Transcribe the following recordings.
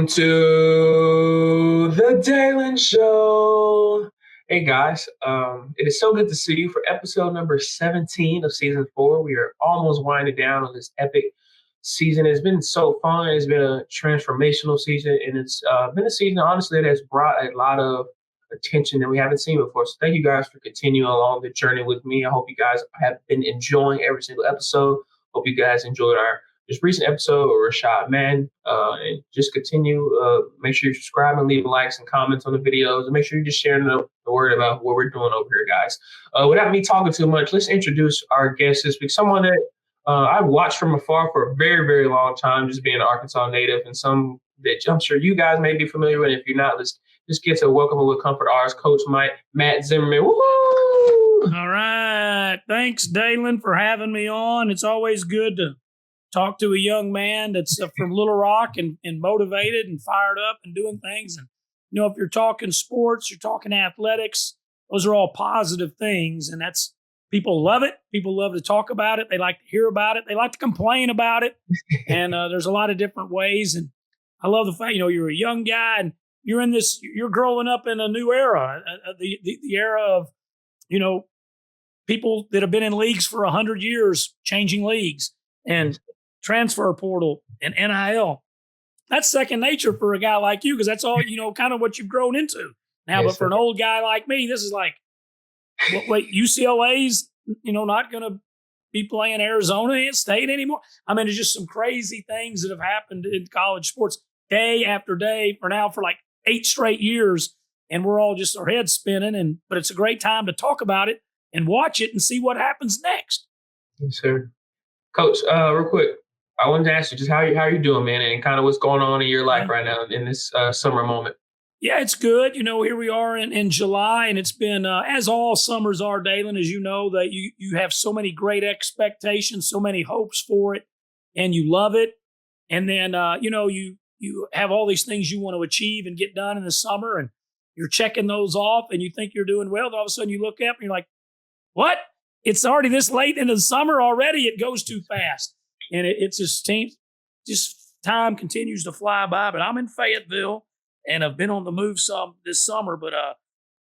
to the Dalen Show. Hey guys, it is so good to see you for episode number 17 of season 4. We are almost winding down on this epic season. It's been so fun. It's been a transformational season, and it's been a season, honestly, that has brought a lot of attention that we haven't seen before. So thank you guys for continuing along the journey with me. I hope you guys have been enjoying every single episode. Hope you guys enjoyed our this recent episode with Rashad Mann, and just continue. Make sure you subscribe and leave likes and comments on the videos, and make sure you just share the word about what we're doing over here, guys. Without me talking too much, let's introduce our guest this week. Someone that I've watched from afar for a very, very long time, just being an Arkansas native, and some that I'm sure you guys may be familiar with. If you're not, let's just get to welcome with comfort ours, Coach Matt Zimmerman. Woo-hoo! All right. Thanks, Dalen, for having me on. It's always good to talk to a young man that's from Little Rock and motivated and fired up and doing things. And, you know, if you're talking sports, you're talking athletics, those are all positive things. And that's, people love it. People love to talk about it. They like to hear about it. They like to complain about it. And there's a lot of different ways. And I love the fact, you know, you're a young guy and you're growing up in a new era, the era of, you know, people that have been in leagues for 100 years, changing leagues and transfer portal and NIL. That's second nature for a guy like you, because that's all, you know, kind of what you've grown into now. Yes, but for an old guy like me, this is like, wait, UCLA's, you know, not going to be playing Arizona State anymore. I mean, there's just some crazy things that have happened in college sports day after day for like 8 straight years. And we're all just our heads spinning. But it's a great time to talk about it and watch it and see what happens next. Yes, sir. Coach, real quick, I wanted to ask you just how you doing, man, and kind of what's going on in your life right now in this summer moment. Yeah, it's good. You know, here we are in July, and it's been, as all summers are, Dalen, as you know, that you have so many great expectations, so many hopes for it, and you love it. And then, you know, you have all these things you want to achieve and get done in the summer, and you're checking those off, and you think you're doing well. And all of a sudden you look up and you're like, what? It's already this late into the summer already. It goes too fast. And it's just time continues to fly by. But I'm in Fayetteville, and I've been on the move some this summer, but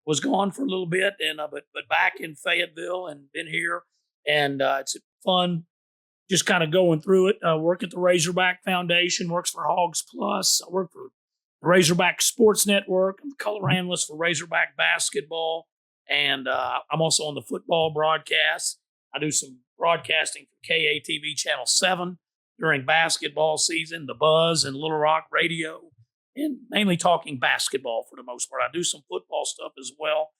was gone for a little bit, and but back in Fayetteville and been here, and it's fun, just kind of going through it. Work at the Razorback Foundation, works for Hogs Plus. I work for the Razorback Sports Network. I'm the color analyst for Razorback basketball, and I'm also on the football broadcast. I do some broadcasting for KATV Channel 7 during basketball season, The Buzz and Little Rock Radio, and mainly talking basketball for the most part. I do some football stuff as well.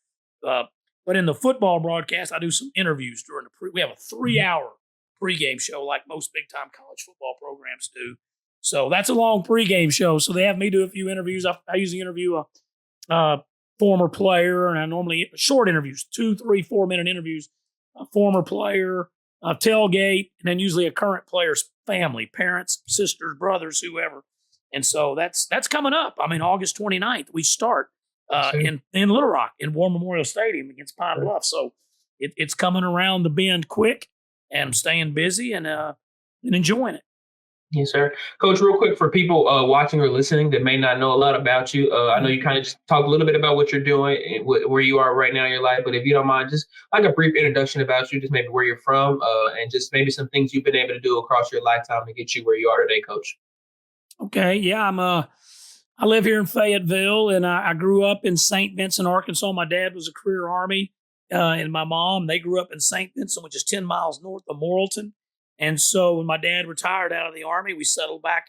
But in the football broadcast, I do some interviews during we have a 3-hour pregame show like most big-time college football programs do. So that's a long pregame show. So they have me do a few interviews. I usually interview a former player, and I normally short interviews, 2, 3, 4-minute interviews, a former player, a tailgate, and then usually a current player's family, parents, sisters, brothers, whoever. And so that's coming up. I mean, August 29th, we start in Little Rock in War Memorial Stadium against Pine Bluff. So it's coming around the bend quick, and I'm staying busy and enjoying it. Yes, sir. Coach, real quick for people watching or listening that may not know a lot about you, I know you kind of just talked a little bit about what you're doing and where you are right now in your life, but if you don't mind, just like a brief introduction about you, just maybe where you're from and just maybe some things you've been able to do across your lifetime to get you where you are today, Coach. Okay, yeah, I live here in Fayetteville, and I grew up in St. Vincent, Arkansas. My dad was a career Army, and my mom, they grew up in St. Vincent, which is 10 miles north of Morrilton. And so when my dad retired out of the Army, we settled back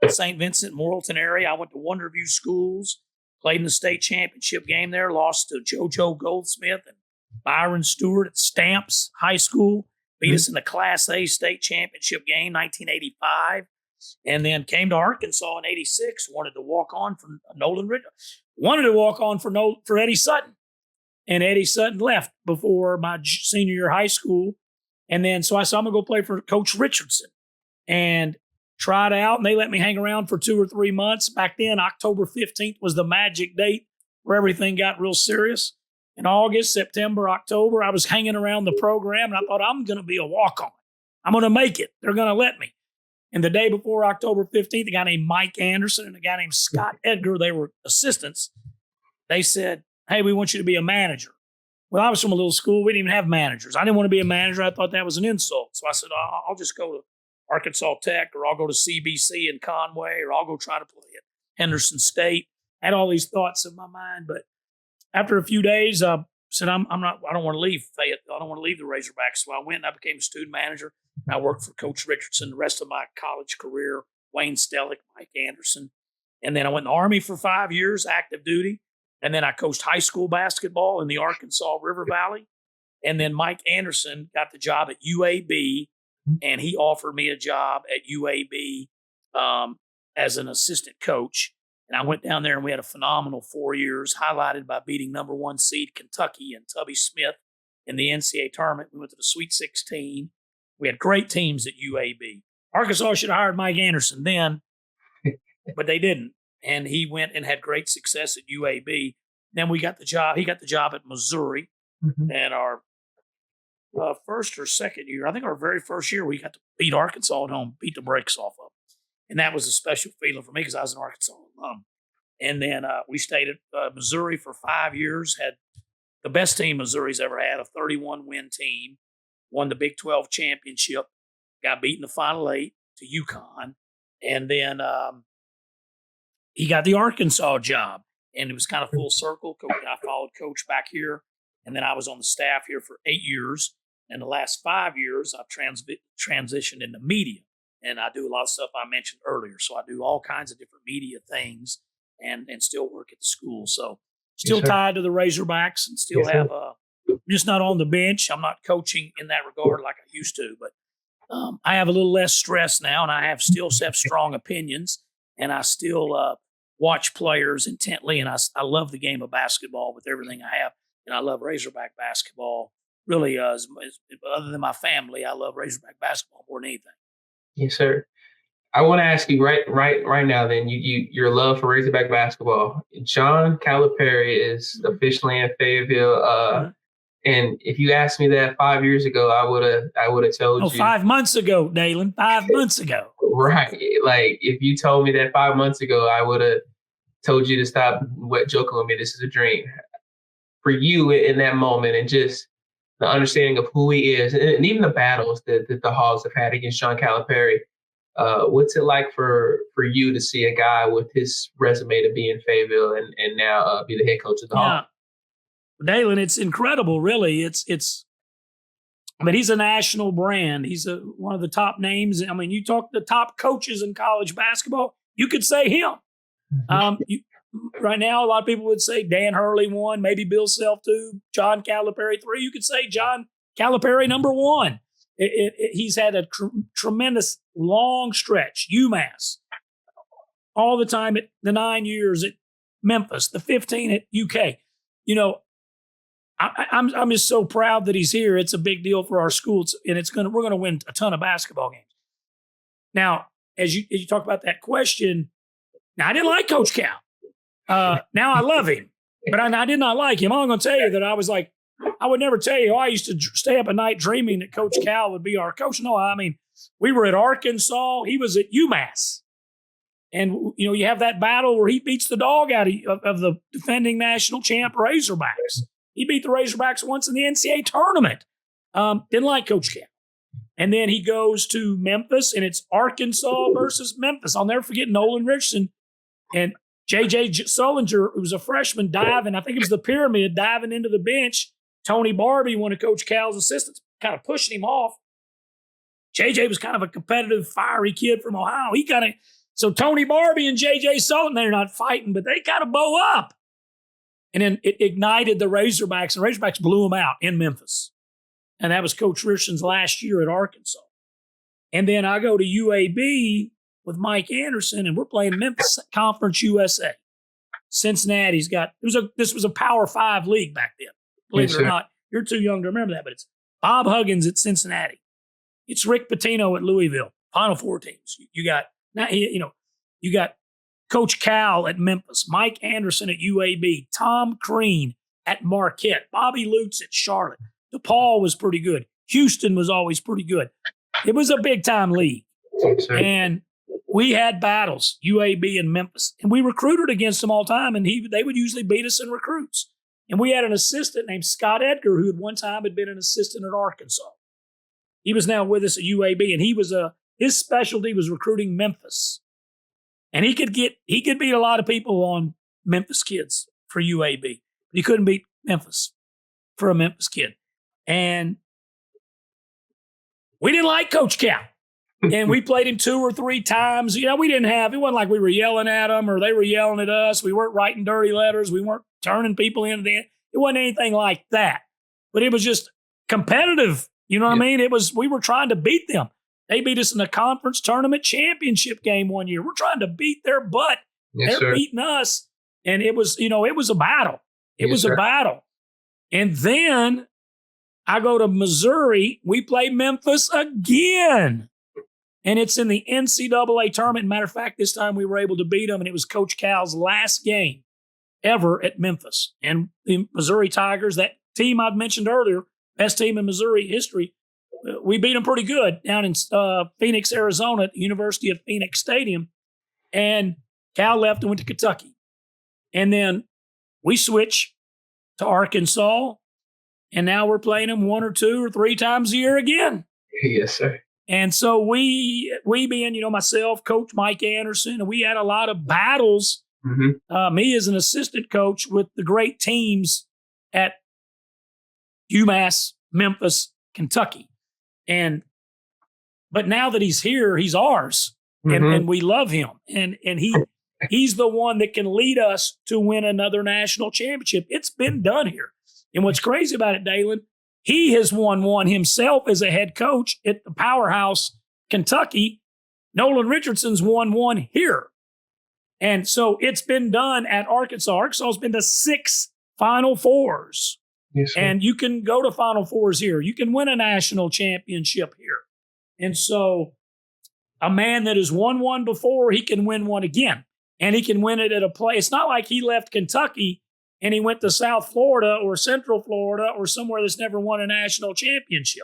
in St. Vincent, Morrilton area. I went to Wonderview schools, played in the state championship game there, lost to JoJo Goldsmith and Byron Stewart at Stamps High School, beat us in the Class A state championship game, 1985. And then came to Arkansas in 86, wanted to walk on for Nolan Richardson, wanted to walk on for Eddie Sutton. And Eddie Sutton left before my senior year of high school. And then, so I said, I'm going to go play for Coach Richardson, and tried out, and they let me hang around for 2 or 3 months. Back then, October 15th was the magic date where everything got real serious. In August, September, October, I was hanging around the program, and I thought, I'm going to be a walk-on. I'm going to make it. They're going to let me. And the day before October 15th, a guy named Mike Anderson and a guy named Scott Edgar, they were assistants. They said, hey, we want you to be a manager. Well, I was from a little school. We didn't even have managers. I didn't want to be a manager. I thought that was an insult. So I said, I'll just go to Arkansas Tech, or I'll go to CBC in Conway, or I'll go try to play at Henderson State. I had all these thoughts in my mind. But after a few days, I said, I don't want to leave Fayetteville. I don't want to leave the Razorbacks. So I went and I became a student manager. And I worked for Coach Richardson the rest of my college career, Wayne Stellick, Mike Anderson. And then I went in the Army for 5 years, active duty. And then I coached high school basketball in the Arkansas River Valley. And then Mike Anderson got the job at UAB, and he offered me a job at UAB as an assistant coach. And I went down there, and we had a phenomenal 4 years, highlighted by beating number 1 seed Kentucky and Tubby Smith in the NCAA tournament. We went to the Sweet 16. We had great teams at UAB. Arkansas should have hired Mike Anderson then, but they didn't. And he went and had great success at UAB. Then we got the job. He got the job at Missouri. And our first or second year, I think our very first year, we got to beat Arkansas at home, beat the brakes off of them. And that was a special feeling for me because I was an Arkansas alum. And then we stayed at Missouri for 5 years, had the best team Missouri's ever had, a 31-win team, won the Big 12 championship, got beat in the Final 8 to UConn. And then he got the Arkansas job, and it was kind of full circle. I followed Coach back here, and then I was on the staff here for 8 years. And the last 5 years, I've transitioned into media, and I do a lot of stuff I mentioned earlier. So I do all kinds of different media things and still work at the school. So still tied to the Razorbacks and still have just not on the bench. I'm not coaching in that regard like I used to, but I have a little less stress now, and I still have strong opinions, and I still watch players intently, and I love the game of basketball with everything I have, and I love Razorback basketball. Really, other than my family, I love Razorback basketball more than anything. Yes, sir. I want to ask you right now. Then your love for Razorback basketball. John Calipari is officially in Fayetteville. And if you asked me that 5 years ago, I would have told you. 5 months ago, Dalen. 5 months ago. Right. Like if you told me that 5 months ago, I would have told you to stop joking with me. This is a dream for you in that moment, and just the understanding of who he is, and even the battles that the Hogs have had against John Calipari. What's it like for you to see a guy with his resume to be in Fayetteville and now be the head coach of the Hogs? Dalen, it's incredible, really. I mean, he's a national brand. He's one of the top names. I mean, you talk to the top coaches in college basketball, you could say him. Right now, a lot of people would say Dan Hurley 1, maybe Bill Self 2, John Calipari 3. You could say John Calipari number 1. He's had a tremendous long stretch. UMass, all the time at the 9 years at Memphis, the 15 at UK. You know, I'm just so proud that he's here. It's a big deal for our schools, and we're gonna win a ton of basketball games. Now, as you talk about that question, now I didn't like Coach Cal. Now I love him, but I did not like him. I'm going to tell you that I was like, I would never tell you, I used to stay up at night dreaming that Coach Cal would be our coach. No, I mean, we were at Arkansas. He was at UMass. And, you know, you have that battle where he beats the dog out of the defending national champ Razorbacks. He beat the Razorbacks once in the NCAA tournament. Didn't like Coach Cal. And then he goes to Memphis, and it's Arkansas versus Memphis. I'll never forget Nolan Richardson and J.J. Sullinger, who was a freshman, diving, I think it was the pyramid, diving into the bench. Tony Barbie, one of Coach Cal's assistants, kind of pushing him off. J.J. was kind of a competitive, fiery kid from Ohio. So Tony Barbie and J.J. Sullinger, they're not fighting, but they kind of bow up. And then it ignited the Razorbacks, and Razorbacks blew them out in Memphis. And that was Coach Richardson's last year at Arkansas. And then I go to UAB with Mike Anderson, and we're playing Memphis Conference USA. Cincinnati's this was a Power 5 league back then. Believe it or not, you're too young to remember that, but it's Bob Huggins at Cincinnati. It's Rick Pitino at Louisville. Final Four teams. You got Coach Cal at Memphis, Mike Anderson at UAB, Tom Crean at Marquette, Bobby Lutz at Charlotte. DePaul was pretty good. Houston was always pretty good. It was a big-time league. Yes, sir. And we had battles, UAB and Memphis, and we recruited against them all the time, and they would usually beat us in recruits. And we had an assistant named Scott Edgar, who at one time had been an assistant at Arkansas. He was now with us at UAB, and his specialty was recruiting Memphis. And he could beat a lot of people on Memphis kids for UAB. But he couldn't beat Memphis for a Memphis kid. And we didn't like Coach Cal. And we played him 2 or 3 times. It wasn't like we were yelling at them or they were yelling at us. We weren't writing dirty letters. We weren't turning people into the end. It wasn't anything like that. But it was just competitive. You know what I mean? We were trying to beat them. They beat us in the conference tournament championship game one year. We're trying to beat their butt. Yes, They're sir. beating us. And it was a battle. It was a battle. And then I go to Missouri. We play Memphis again. And it's in the NCAA tournament. Matter of fact, this time we were able to beat them, and it was Coach Cal's last game ever at Memphis. And the Missouri Tigers, that team I'd mentioned earlier, best team in Missouri history, we beat them pretty good down in Phoenix, Arizona, at the University of Phoenix Stadium. And Cal left and went to Kentucky. And then we switched to Arkansas, and now we're playing them 1 or 2 or 3 times a year again. Yes, sir. And so we being, myself, Coach Mike Anderson, and we had a lot of battles, me as an assistant coach with the great teams at UMass, Memphis, Kentucky. But now that he's here, he's ours, and we love him. And he's the one that can lead us to win another national championship. It's been done here. And what's crazy about it, Dalen, he has won one himself as a head coach at the powerhouse Kentucky. Nolan Richardson's won one here. And so it's been done at Arkansas. Arkansas has been to 6 Final Fours. Yes, sir. And you can go to Final Fours here. You can win a national championship here. And so a man that has won one before, he can win one again. And he can win it at a place. It's not like he left Kentucky and he went to South Florida or Central Florida or somewhere that's never won a national championship.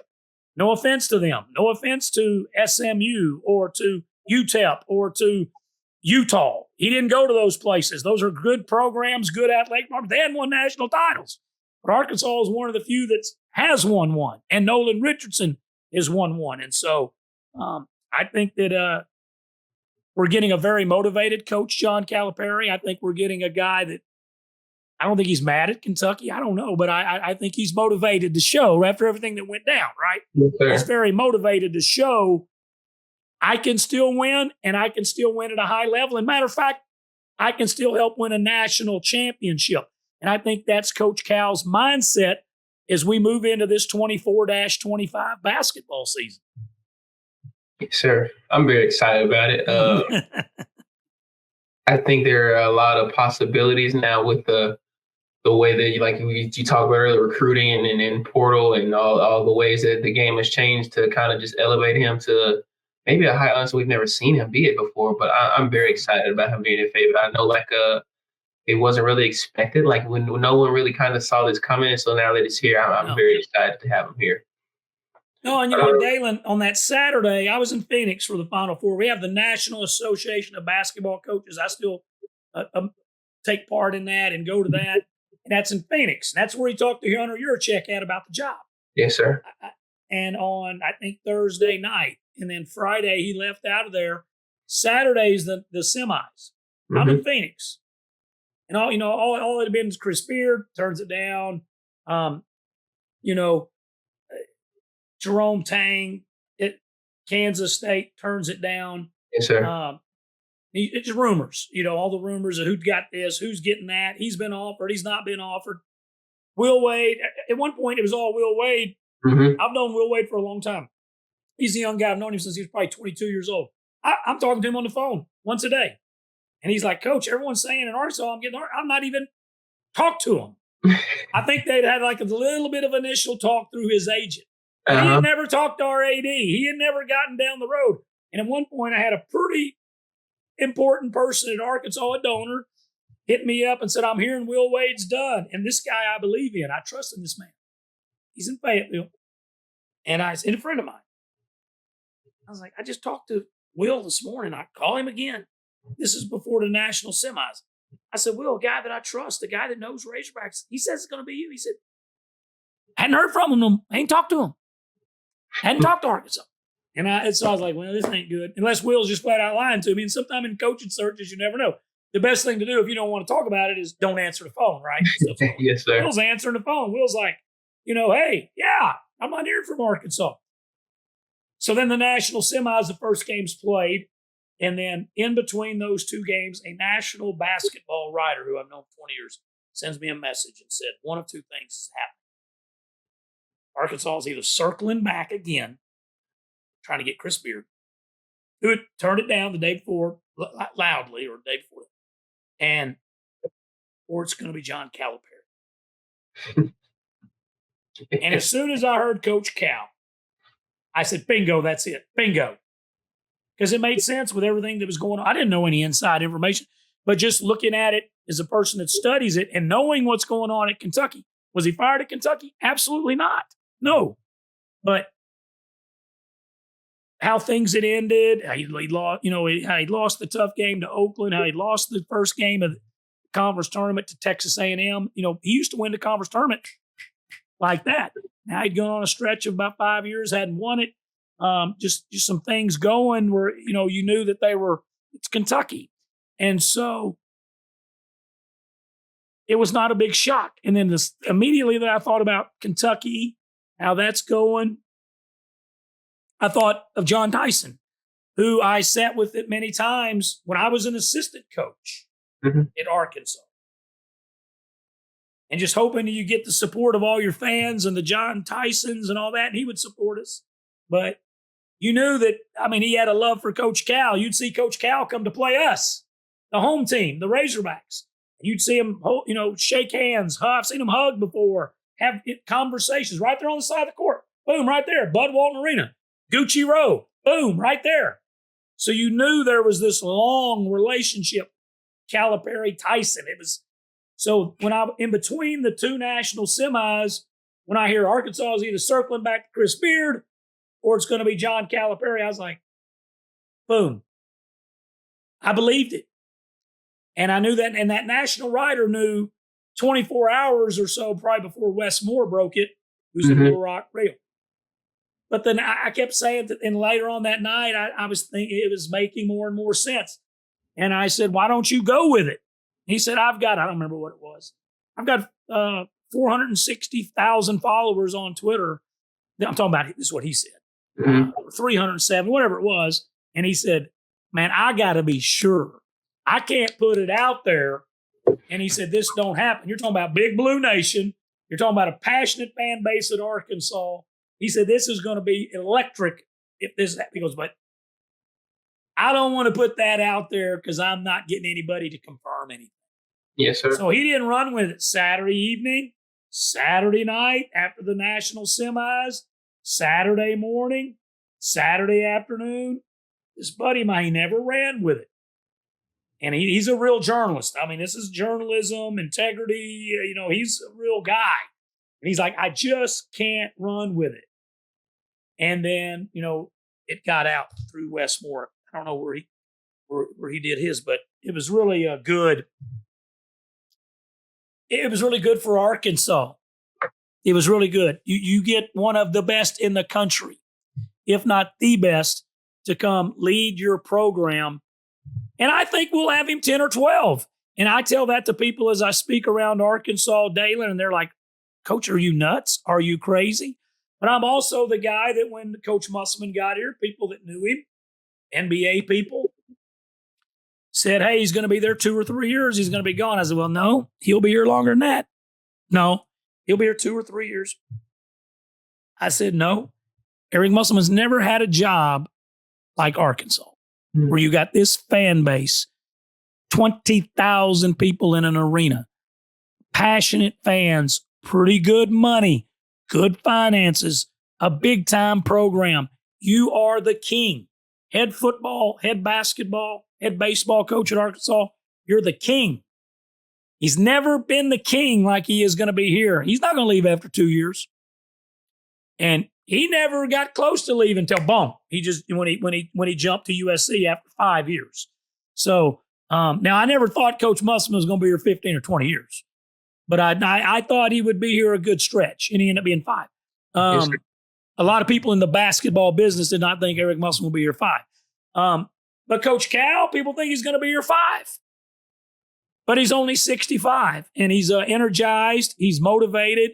No offense to them. No offense to SMU or to UTEP or to Utah. He didn't go to those places. Those are good programs, good athletic programs. They hadn't won national titles. But Arkansas is one of the few that has won one. And Nolan Richardson has won one. And so I think that we're getting a very motivated coach, John Calipari. I think we're getting a guy that I don't think he's mad at Kentucky. I don't know, but I think he's motivated to show after everything that went down, right? Yes, sir. He's very motivated to show I can still win, and I can still win at a high level. And matter of fact, I can still help win a national championship. And I think that's Coach Cal's mindset as we move into this 24-25 basketball season. Yes, sir. I'm very excited about it. I think there are a lot of possibilities now with the way that you talked about earlier, recruiting and portal and all the ways that the game has changed to kind of just elevate him to maybe a high honestly we've never seen him be it before. But I'm very excited about him being a favorite. I know it wasn't really expected. Like when no one really kind of saw this coming. So now that it's here, I'm very excited to have him here. No, and Dalen, on that Saturday, I was in Phoenix for the Final Four. We have the National Association of Basketball Coaches. I still take part in that and go to that. And that's in Phoenix. That's where he talked to Hunter Yurchek about the job. Yes, sir. And on, I think, Thursday night. And then Friday, he left out of there. Saturday's the semis. I'm in Phoenix. And all it had been is Chris Beard turns it down. Jerome Tang at Kansas State turns it down. Yes, sir. It's just rumors, all the rumors of who got this, who's getting that. He's been offered, he's not been offered. Will Wade, at one point it was all Will Wade. I've known Will Wade for a long time. He's a young guy. I've known him since he was probably 22 years old. I'm talking to him on the phone once a day. And he's like, Coach, everyone's saying in Arkansas, I'm not even talked to him. I think they'd had like a little bit of initial talk through his agent. He had never talked to our AD. He had never gotten down the road. And at one point, I had a pretty important person at Arkansas, a donor, hit me up and said, I'm hearing Will Wade's done. And this guy I believe in. I trust in this man. He's in Fayetteville. And a friend of mine. I was like, I just talked to Will this morning. I call him again. This is before the national semis. I said, Will, a guy that I trust, a guy that knows Razorbacks, he says it's going to be you. He said, hadn't heard from him. Ain't talked to him. Hadn't talked to Arkansas. And so I was like, well, this ain't good. Unless Will's just flat out lying to me. And sometime in coaching searches, you never know. The best thing to do if you don't want to talk about it is don't answer the phone, right? So yes, sir. Will's answering the phone. Will's like, hey, yeah, I'm not hearing from Arkansas. So then the national semis, the first game's played. And then in between those two games, a national basketball writer who I've known for 20 years sends me a message and said, one of two things is happening. Arkansas is either circling back again, trying to get Chris Beard, who had turned it down the day before, loudly, or the day before, or it's going to be John Calipari. And as soon as I heard Coach Cal, I said, bingo, that's it. Bingo. Because it made sense with everything that was going on. I didn't know any inside information, but just looking at it as a person that studies it and knowing what's going on at Kentucky. Was he fired at Kentucky? Absolutely not. No. But how things had ended, how he lost, how he lost the tough game to Oakland, how he lost the first game of the conference tournament to Texas A&M. He used to win the conference tournament like that. Now he'd gone on a stretch of about 5 years, hadn't won it. Just some things going where, you knew that it's Kentucky. And so it was not a big shock. And then immediately that I thought about Kentucky, how that's going, I thought of John Tyson, who I sat with it many times when I was an assistant coach at Arkansas. And just hoping you get the support of all your fans and the John Tysons and all that, and he would support us. But you knew that, he had a love for Coach Cal. You'd see Coach Cal come to play us, the home team, the Razorbacks. You'd see him, shake hands. I've seen him hug before, have conversations right there on the side of the court. Boom, right there. Bud Walton Arena, Gucci Row. Boom, right there. So you knew there was this long relationship, Calipari-Tyson. So when I'm in between the two national semis, when I hear Arkansas is either circling back to Chris Beard or it's going to be John Calipari, I was like, boom. I believed it. And I knew that, and that national writer knew 24 hours or so probably before Wes Moore broke it, who's in Little Rock Real. But then I kept saying that, and later on that night, I was thinking it was making more and more sense. And I said, why don't you go with it? He said, I don't remember what it was. I've got 460,000 followers on Twitter. I'm talking about, this is what he said. 307, whatever it was. And he said, man, I got to be sure. I can't put it out there. And he said, this don't happen. You're talking about Big Blue Nation. You're talking about a passionate fan base at Arkansas. He said, this is going to be electric if this happens. He goes, but I don't want to put that out there because I'm not getting anybody to confirm anything. Yes, sir. So he didn't run with it Saturday evening, Saturday night after the national semis, Saturday morning, Saturday afternoon. This buddy of mine, he never ran with it. And he's a real journalist. This is journalism, integrity. He's a real guy. And he's like, I just can't run with it. And then, it got out through Wes Moore. I don't know where he did his, but it was really good. It was really good for Arkansas. It was really good. You get one of the best in the country, if not the best, to come lead your program. And I think we'll have him 10 or 12. And I tell that to people as I speak around Arkansas daily, and they're like, Coach, are you nuts? Are you crazy? But I'm also the guy that when Coach Musselman got here, people that knew him, NBA people, said, hey, he's going to be there 2 or 3 years. He's going to be gone. I said, well, no, he'll be here longer than that. No, he'll be here 2 or 3 years. I said, no. Eric Musselman's never had a job like Arkansas, where you got this fan base, 20,000 people in an arena, passionate fans, pretty good money, good finances, a big-time program. You are the king. Head football, head basketball, head baseball coach at Arkansas, you're the king. He's never been the king like he is going to be here. He's not going to leave after 2 years. And he never got close to leaving until boom. He just when he jumped to USC after 5 years. So now I never thought Coach Musselman was going to be here 15 or 20 years, but I thought he would be here a good stretch, and he ended up being 5. Yes, A lot of people in the basketball business did not think Eric Musselman will be here 5. But Coach Cal, people think he's going to be here 5. But he's only 65, and he's energized, he's motivated,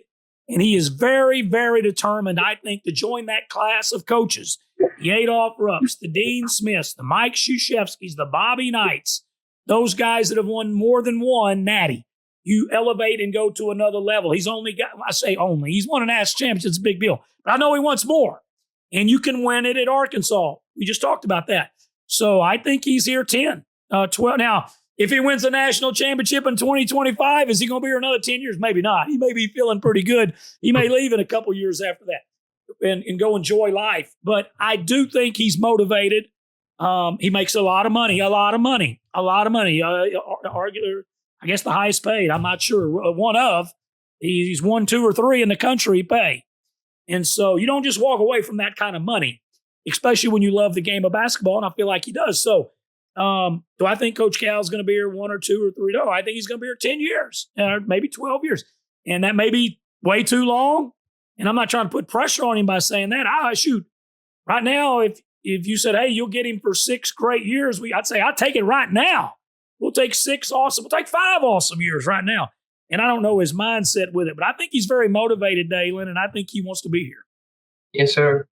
and he is very, very determined, I think, to join that class of coaches. The Adolph Rupp's, the Dean Smiths, the Mike Krzyzewskis, the Bobby Knights, those guys that have won more than one natty. You elevate and go to another level. He's only got, I say only, he's won a national championship. It's a big deal. But I know he wants more. And you can win it at Arkansas. We just talked about that. So I think he's here 10, 12. Now, if he wins the national championship in 2025, is he going to be here another 10 years? Maybe not. He may be feeling pretty good. He may leave in a couple years after that and go enjoy life. But I do think he's motivated. He makes a lot of money. I guess the highest paid. I'm not sure. One of. He's 1, 2, or 3 in the country pay. And so you don't just walk away from that kind of money, especially when you love the game of basketball, and I feel like he does. So do I think Coach Cal is going to be here 1 or 2 or 3? No, I think he's going to be here 10 years, maybe 12 years. And that may be way too long. And I'm not trying to put pressure on him by saying that. Shoot, right now, if you said, hey, you'll get him for 6 great years, I'd say I'd take it right now. We'll take 5 awesome years right now. And I don't know his mindset with it, but I think he's very motivated, Dalen, and I think he wants to be here. Yes, sir.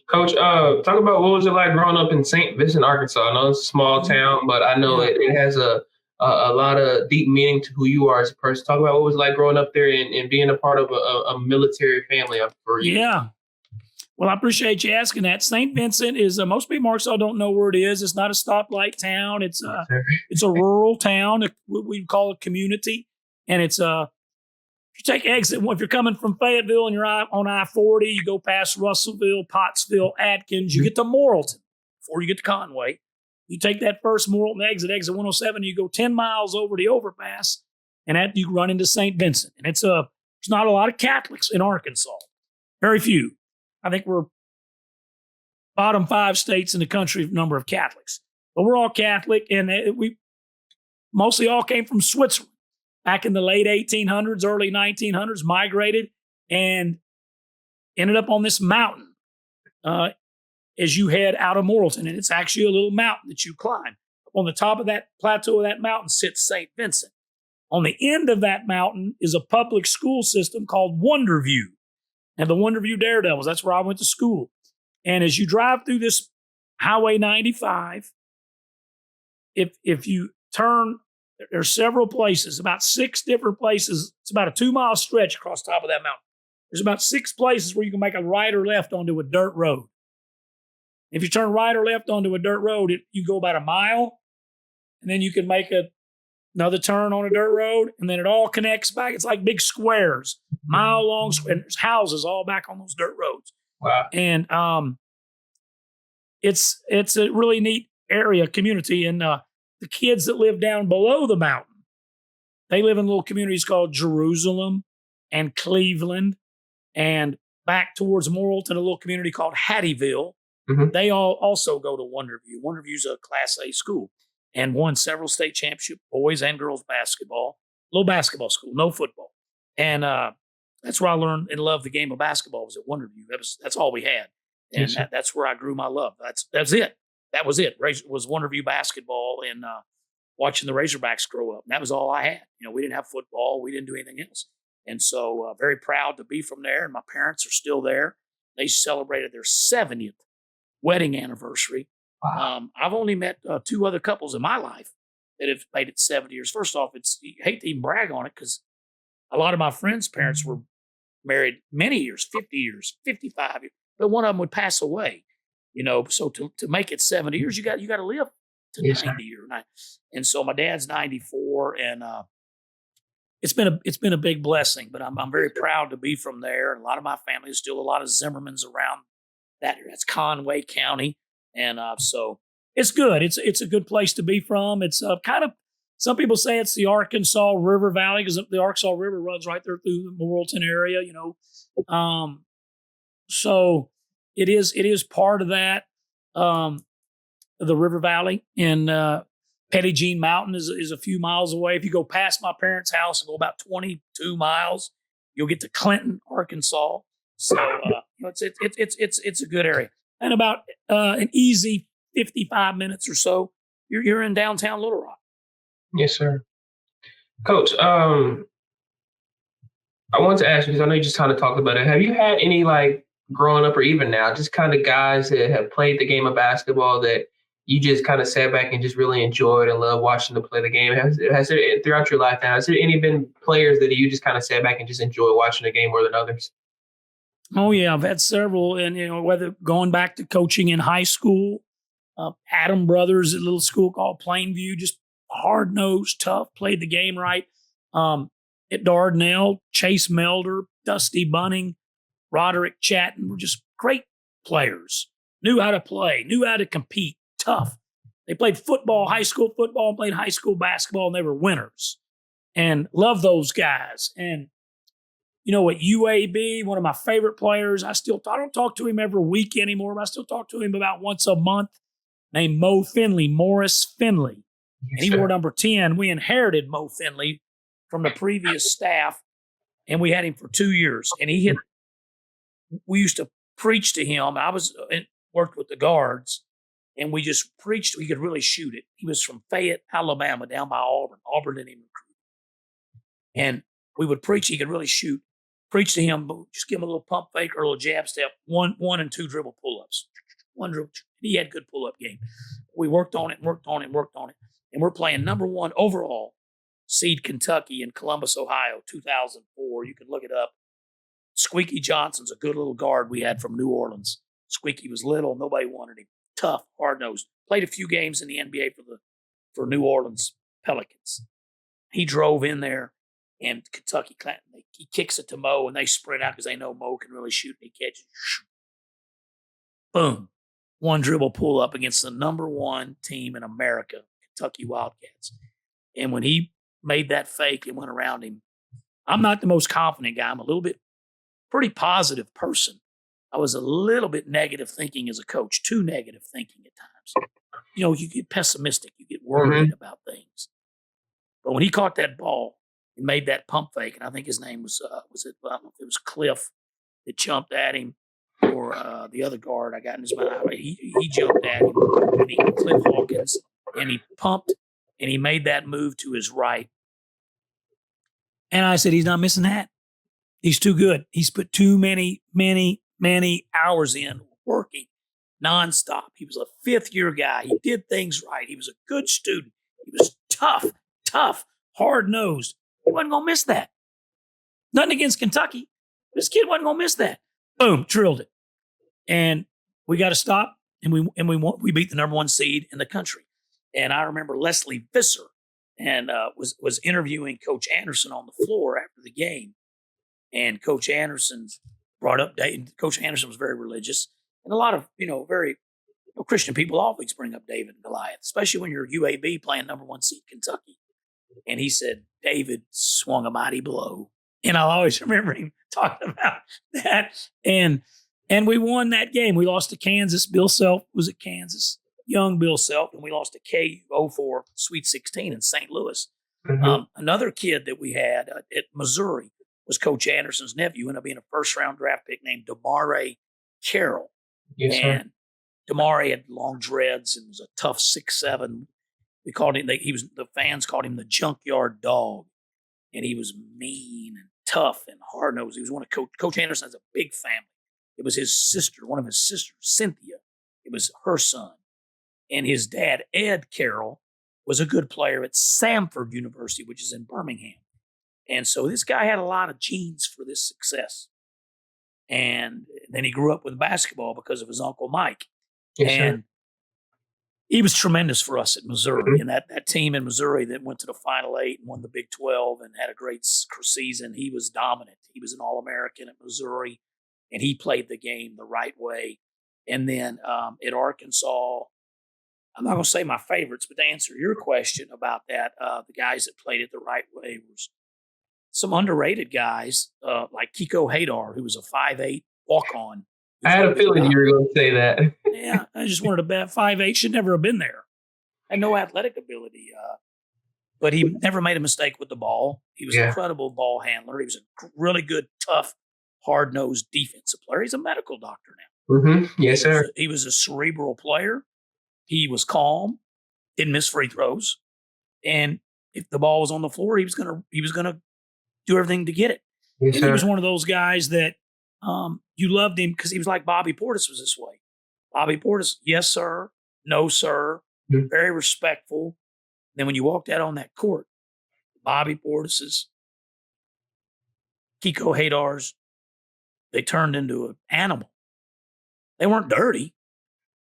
Coach, talk about what was it like growing up in St. Vincent, Arkansas. I know it's a small town, but I know it has a lot of deep meaning to who you are as a person. Talk about what it was like growing up there and being a part of a military family for you. Yeah. Well, I appreciate you asking that. St. Vincent is most people in Arkansas don't know where it is. It's not a stoplight town. It's a rural town. We call it community. And it's if you take exit, if you're coming from Fayetteville and you're on I-40, you go past Russellville, Pottsville, Atkins, you get to Morrilton before you get to Conway. You take that first Morrilton exit 107, you go 10 miles over the overpass, and you run into St. Vincent. And there's not a lot of Catholics in Arkansas. Very few. I think we're bottom 5 states in the country number of Catholics. But we're all Catholic, and we mostly all came from Switzerland. Back in the late 1800s, early 1900s, migrated and ended up on this mountain as you head out of Morrilton. And it's actually a little mountain that you climb. On the top of that plateau of that mountain sits St. Vincent. On the end of that mountain is a public school system called Wonderview. And the Wonderview Daredevils, that's where I went to school. And as you drive through this Highway 95, if you turn, there's several places, about 6 different places. It's about a 2-mile stretch across the top of that mountain. There's about 6 places where you can make a right or left onto a dirt road. If you turn right or left onto a dirt road, you go about a mile, and then you can make another turn on a dirt road, and then it all connects back. It's like big squares, mile-long squares. And there's houses all back on those dirt roads. Wow. And it's a really neat area, community, and the kids that live down below the mountain, they live in little communities called Jerusalem and Cleveland, and back towards Morrilton, a little community called Hattieville. Mm-hmm. They all also go to Wonderview. Wonderview's a Class A school and won several state championships, boys and girls basketball, little basketball school, no football. And that's where I learned and loved the game of basketball, was at Wonderview. That's all we had. And yes, that's where I grew my love. That's it. That was it. Was Wonderview basketball and watching the Razorbacks grow up. And that was all I had. We didn't have football. We didn't do anything else. And so very proud to be from there. And my parents are still there. They celebrated their 70th wedding anniversary. Wow. I've only met 2 other couples in my life that have made it 70 years. First off, you hate to even brag on it because a lot of my friends' parents were married many years, 50 years, 55 years. But one of them would pass away. So to make it 70 years, you got to live to 90 or 90. And so my dad's 94, and it's been a big blessing. But I'm very proud to be from there. And a lot of my family is still a lot of Zimmermans around that area. That's Conway County, and so it's good. It's a good place to be from. It's kind of, some people say it's the Arkansas River Valley because the Arkansas River runs right there through the Morrilton area. So it is part of that. The River Valley and Petit Jean Mountain is a few miles away. If you go past my parents' house and go about 22 miles, you'll get to Clinton, Arkansas. So it's a good area, and about an easy 55 minutes or so, you're in downtown Little Rock. Yes, sir. Coach, I wanted to ask you, because I know you just kind of talked about it. Have you had any, like, growing up or even now, just kind of guys that have played the game of basketball that you just kind of sat back and just really enjoyed and loved watching them play the game? Has there, throughout your life now, has there any been players that you just kind of sat back and just enjoy watching the game more than others? Oh yeah, I've had several, and whether going back to coaching in high school, Adam Brothers at a little school called Plainview, just hard nosed, tough, played the game right. At Dardanelle, Chase Melder, Dusty Bunning, Roderick Chatton were just great players. Knew how to play, knew how to compete, tough. They played football, high school football, and played high school basketball, and they were winners. And love those guys. And at UAB, one of my favorite players, I don't talk to him every week anymore, but I still talk to him about once a month, named Mo Finley, Morris Finley. And he wore number 10. We inherited Mo Finley from the previous staff, and we had him for 2 years. And we used to preach to him. I worked with the guards, and we just preached. He could really shoot it. He was from Fayette, Alabama, down by Auburn. Auburn didn't even recruit. And we would preach. He could really shoot. Preach to him, just give him a little pump fake or a little jab step, one and two dribble pull-ups. One dribble. He had good pull-up game. We worked on it. And we're playing number 1 overall seed Kentucky in Columbus, Ohio, 2004. You can look it up. Squeaky Johnson's a good little guard we had from New Orleans. Squeaky was little. Nobody wanted him. Tough, hard-nosed. Played a few games in the NBA for New Orleans Pelicans. He drove in there, and Kentucky, he kicks it to Mo, and they sprint out because they know Mo can really shoot, and he catches. Boom. One dribble pull up against the number 1 team in America, Kentucky Wildcats. And when he made that fake and went around him, I'm not the most confident guy. I'm a little bit pretty positive person. I was a little bit negative thinking as a coach, too negative thinking at times. You get pessimistic. You get worried about things. But when he caught that ball and made that pump fake, and I think his name was I don't know if it was Cliff that jumped at him or the other guard I got in his mind. He jumped at him, and Cliff Hawkins, and he pumped, and he made that move to his right. And I said, he's not missing that. He's too good. He's put too many hours in working nonstop. He was a 5th-year guy. He did things right. He was a good student. He was tough, hard-nosed. He wasn't going to miss that. Nothing against Kentucky. This kid wasn't going to miss that. Boom, drilled it. And we got to stop, and we beat the number 1 seed in the country. And I remember Leslie Visser and was interviewing Coach Anderson on the floor after the game. And Coach Anderson brought up David. Coach Anderson was very religious. And a lot of, very Christian people always bring up David and Goliath, especially when you're UAB playing number 1 seed Kentucky. And he said, David swung a mighty blow. And I'll always remember him talking about that. And we won that game. We lost to Kansas. Bill Self was at Kansas. Young Bill Self. And we lost to KU 04 Sweet 16 in St. Louis. Another kid that we had at Missouri was Coach Anderson's nephew, ended up being a first-round draft pick named Damare Carroll. Yes, sir. And Damare had long dreads and was a tough 6'7". We called him. The fans called him the junkyard dog, and he was mean and tough and hard nosed. He was one of Coach Anderson has a big family. It was his sister, one of his sisters, Cynthia. It was her son, and his dad, Ed Carroll, was a good player at Samford University, which is in Birmingham. And so this guy had a lot of genes for this success. And then he grew up with basketball because of his uncle Mike. Yes, and sir. He was tremendous for us at Missouri. And that team in Missouri that went to the Final 8 and won the Big 12 and had a great season, he was dominant. He was an All-American at Missouri, and he played the game the right way. And then at Arkansas, I'm not going to say my favorites, but to answer your question about that, the guys that played it the right way was some underrated guys like Kiko Hadar, who was a 5'8" walk-on I had a feeling you were going to say that. Yeah, I just wanted to bet 5'8", should never have been there. Had no athletic ability, but he never made a mistake with the ball. He was an incredible ball handler. He was a really good, tough, hard-nosed defensive player. He's a medical doctor now. Mm-hmm. Yes, sir. He was a cerebral player. He was calm, didn't miss free throws, and if the ball was on the floor, he was gonna do everything to get it. Yes, and he was one of those guys that you loved him because he was like Bobby Portis was this way. Bobby Portis, yes, sir. No, sir. Mm-hmm. Very respectful. Then when you walked out on that court, Bobby Portis's, Kiko Hadar's, they turned into an animal. They weren't dirty.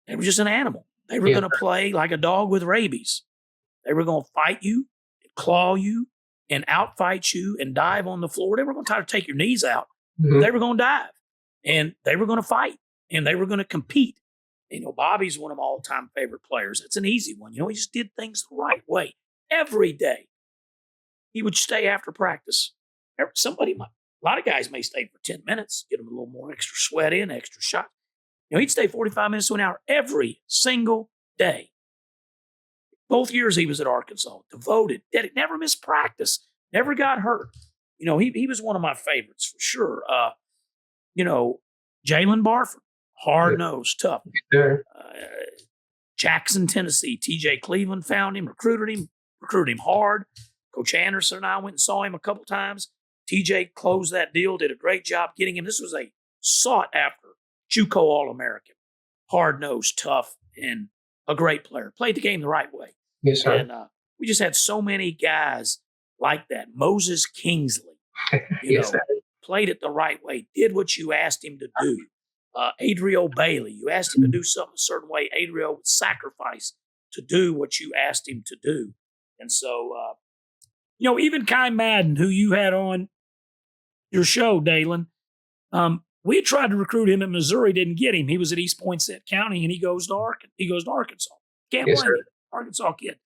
They were just an animal. They were going to play like a dog with rabies. They were going to fight you, claw you, and outfight you and dive on the floor. They were going to try to take your knees out. Mm-hmm. They were going to dive. And they were going to fight. And they were going to compete. Bobby's one of my all-time favorite players. It's an easy one. He just did things the right way. Every day, he would stay after practice. A lot of guys may stay for 10 minutes, get them a little more extra sweat in, extra shot. He'd stay 45 minutes to an hour every single day. Both years he was at Arkansas, devoted, never missed practice, never got hurt. He was one of my favorites for sure. Jalen Barford, hard-nosed, tough. Sure. Jackson, Tennessee. TJ Cleveland found him, recruited him hard. Coach Anderson and I went and saw him a couple times. TJ closed that deal, did a great job getting him. This was a sought-after JUCO All-American. Hard-nosed, tough, and a great player. Played the game the right way. Yes, sir. And we just had so many guys like that. Moses Kingsley, Yes, sir. Played it the right way, did what you asked him to do. Adrio Bailey, you asked him to do something a certain way. Adrio would sacrifice to do what you asked him to do. And so, even Kai Madden, who you had on your show, Dalen, we tried to recruit him in Missouri, didn't get him. He was at East Poinsett County, and he goes to Arkansas. Can't blame him. Arkansas kid.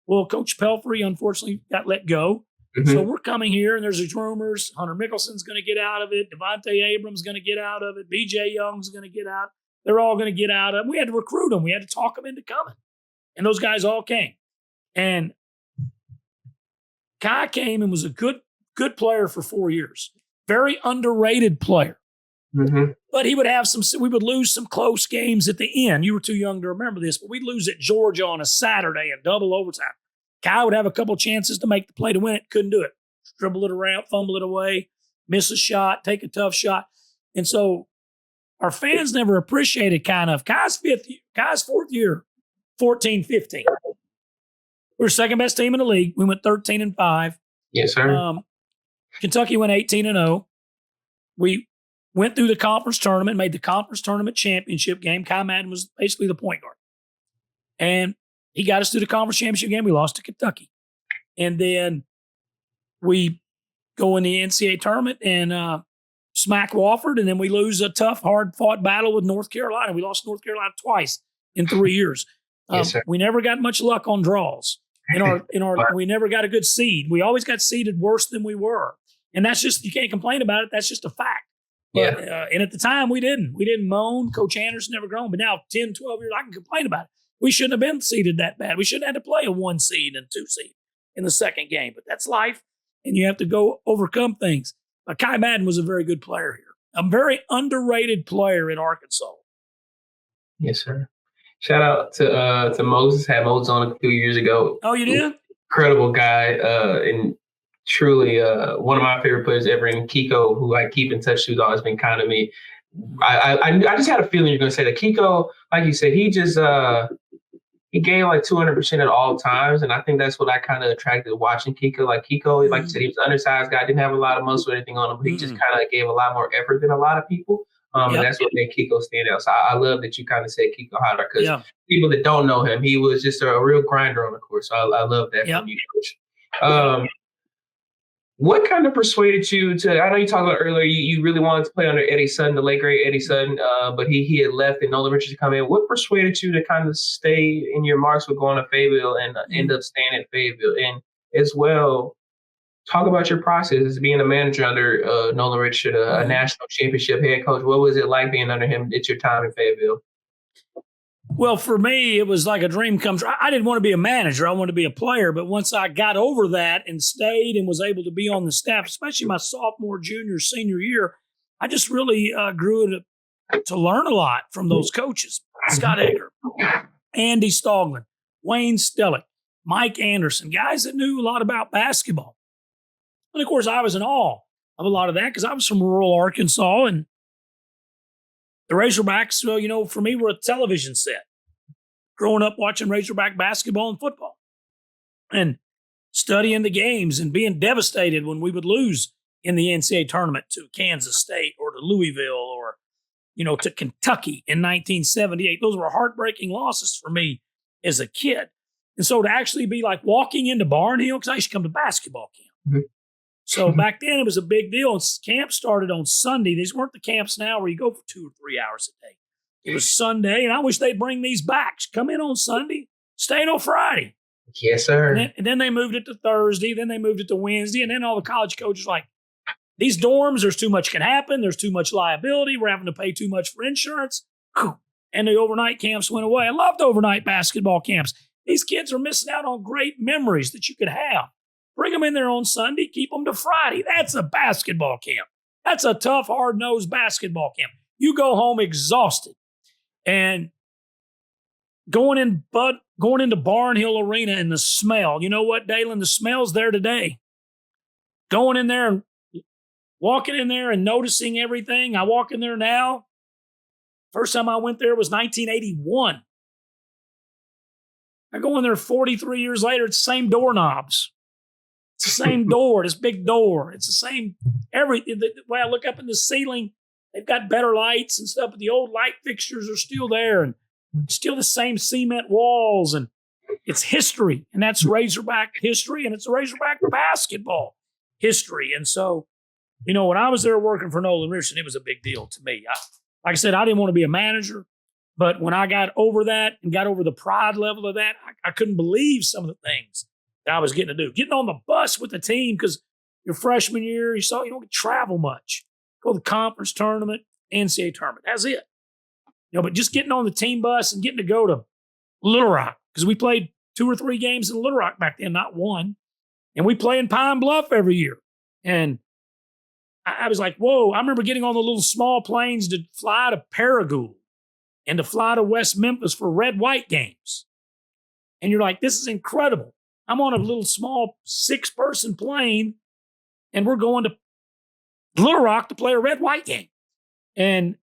Well, Coach Pelfrey, unfortunately, got let go. Mm-hmm. So we're coming here, and there's these rumors. Hunter Mickelson's going to get out of it. Devontae Abrams going to get out of it. B.J. Young's going to get out. They're all going to get out of it. We had to recruit them. We had to talk them into coming. And those guys all came. And Kai came and was a good player for 4 years. Very underrated player. Mm-hmm. But we would lose some close games at the end. You were too young to remember this, but we'd lose at Georgia on a Saturday in double overtime. Kai would have a couple chances to make the play to win it. Couldn't do it. Dribble it around, fumble it away, miss a shot, take a tough shot. And so our fans never appreciated Kai's fourth year, 14-15. We were second best team in the league. We went 13-5. Yes, sir. Kentucky went 18-0. We went through the conference tournament, made the conference tournament championship game. Kai Madden was basically the point guard. And he got us to the conference championship game. We lost to Kentucky. And then we go in the NCAA tournament and smack Wofford, and then we lose a tough, hard-fought battle with North Carolina. We lost North Carolina twice in 3 years. Yes, we never got much luck on draws. We never got a good seed. We always got seeded worse than we were. And that's just, you can't complain about it. That's just a fact. But, and at the time, we didn't moan. Coach Anderson never grown. But now, 10, 12 years, I can complain about it. We shouldn't have been seeded that bad. We shouldn't have had to play a 1 seed and 2 seed in the second game. But that's life, and you have to go overcome things. Kai Madden was a very good player here. A very underrated player in Arkansas. Yes, sir. Shout out to Moses. Had Moses on a few years ago. Oh, you did? Incredible guy, and truly one of my favorite players ever. And Kiko, who I keep in touch with, always been kind of me. I just had a feeling you're going to say that. Kiko, like you said, he just he gave like 200% at all times, and I think that's what I kind of attracted to watching Kiko. Like Kiko, like you said, he was an undersized guy, didn't have a lot of muscle or anything on him, but he just kind of gave a lot more effort than a lot of people. And that's what made Kiko stand out. So I love that you kind of said Kiko Hadar, because people that don't know him, he was just a real grinder on the court. So I love that from you, Coach. What kind of persuaded you to? I know you talked about earlier you really wanted to play under Eddie Sutton, the late great Eddie Sutton, but he had left and Nolan Richardson come in. What persuaded you to kind of stay in your marks with going to Fayetteville and end up staying at Fayetteville? And as well, Talk about your process as being a manager under Nolan Richardson, a national championship head coach. What was it like being under him at your time in Fayetteville? Well, for me, it was like a dream come true. I didn't want to be a manager. I wanted to be a player. But once I got over that and stayed and was able to be on the staff, especially my sophomore, junior, senior year, I just really grew to learn a lot from those coaches. Scott Egger, Andy Stoglen, Wayne Stellick, Mike Anderson, guys that knew a lot about basketball. And, of course, I was in awe of a lot of that because I was from rural Arkansas, and the Razorbacks, well, for me, were a television set. Growing up watching Razorback basketball and football and studying the games and being devastated when we would lose in the NCAA tournament to Kansas State or to Louisville or, to Kentucky in 1978. Those were heartbreaking losses for me as a kid. And so to actually be like walking into Barnhill, because I used to come to basketball camp. Mm-hmm. So back then it was a big deal. And camp started on Sunday. These weren't the camps now where you go for 2 or 3 hours a day. It was Sunday, and I wish they'd bring these back. Come in on Sunday, stay on Friday. Yes, sir. And then they moved it to Thursday. Then they moved it to Wednesday. And then all the college coaches were like, these dorms, there's too much can happen. There's too much liability. We're having to pay too much for insurance. And the overnight camps went away. I loved overnight basketball camps. These kids are missing out on great memories that you could have. Bring them in there on Sunday, keep them to Friday. That's a basketball camp. That's a tough, hard-nosed basketball camp. You go home exhausted. And going into Barnhill Arena and the smell, you know what, Dalen? The smell's there today. Going in there and walking in there and noticing everything. I walk in there now. First time I went there was 1981. I go in there 43 years later, it's the same doorknobs. It's the same door, this big door. It's the same, the way I look up in the ceiling, they've got better lights and stuff, but the old light fixtures are still there and still the same cement walls. And it's history, and that's Razorback history, and it's Razorback basketball history. And so, when I was there working for Nolan Richardson, it was a big deal to me. Like I said, I didn't want to be a manager, but when I got over that and got over the pride level of that, I couldn't believe some of the things that I was getting to do. Getting on the bus with the team, because your freshman year, you don't get to travel much. Go to the conference tournament, NCAA tournament. That's it. But just getting on the team bus and getting to go to Little Rock, because we played 2 or 3 games in Little Rock back then, not one. And we play in Pine Bluff every year. And I was like, whoa. I remember getting on the little small planes to fly to Paragould and to fly to West Memphis for red-white games. And you're like, this is incredible. I'm on a little small 6-person plane, and we're going to Little Rock to play a red-white game. And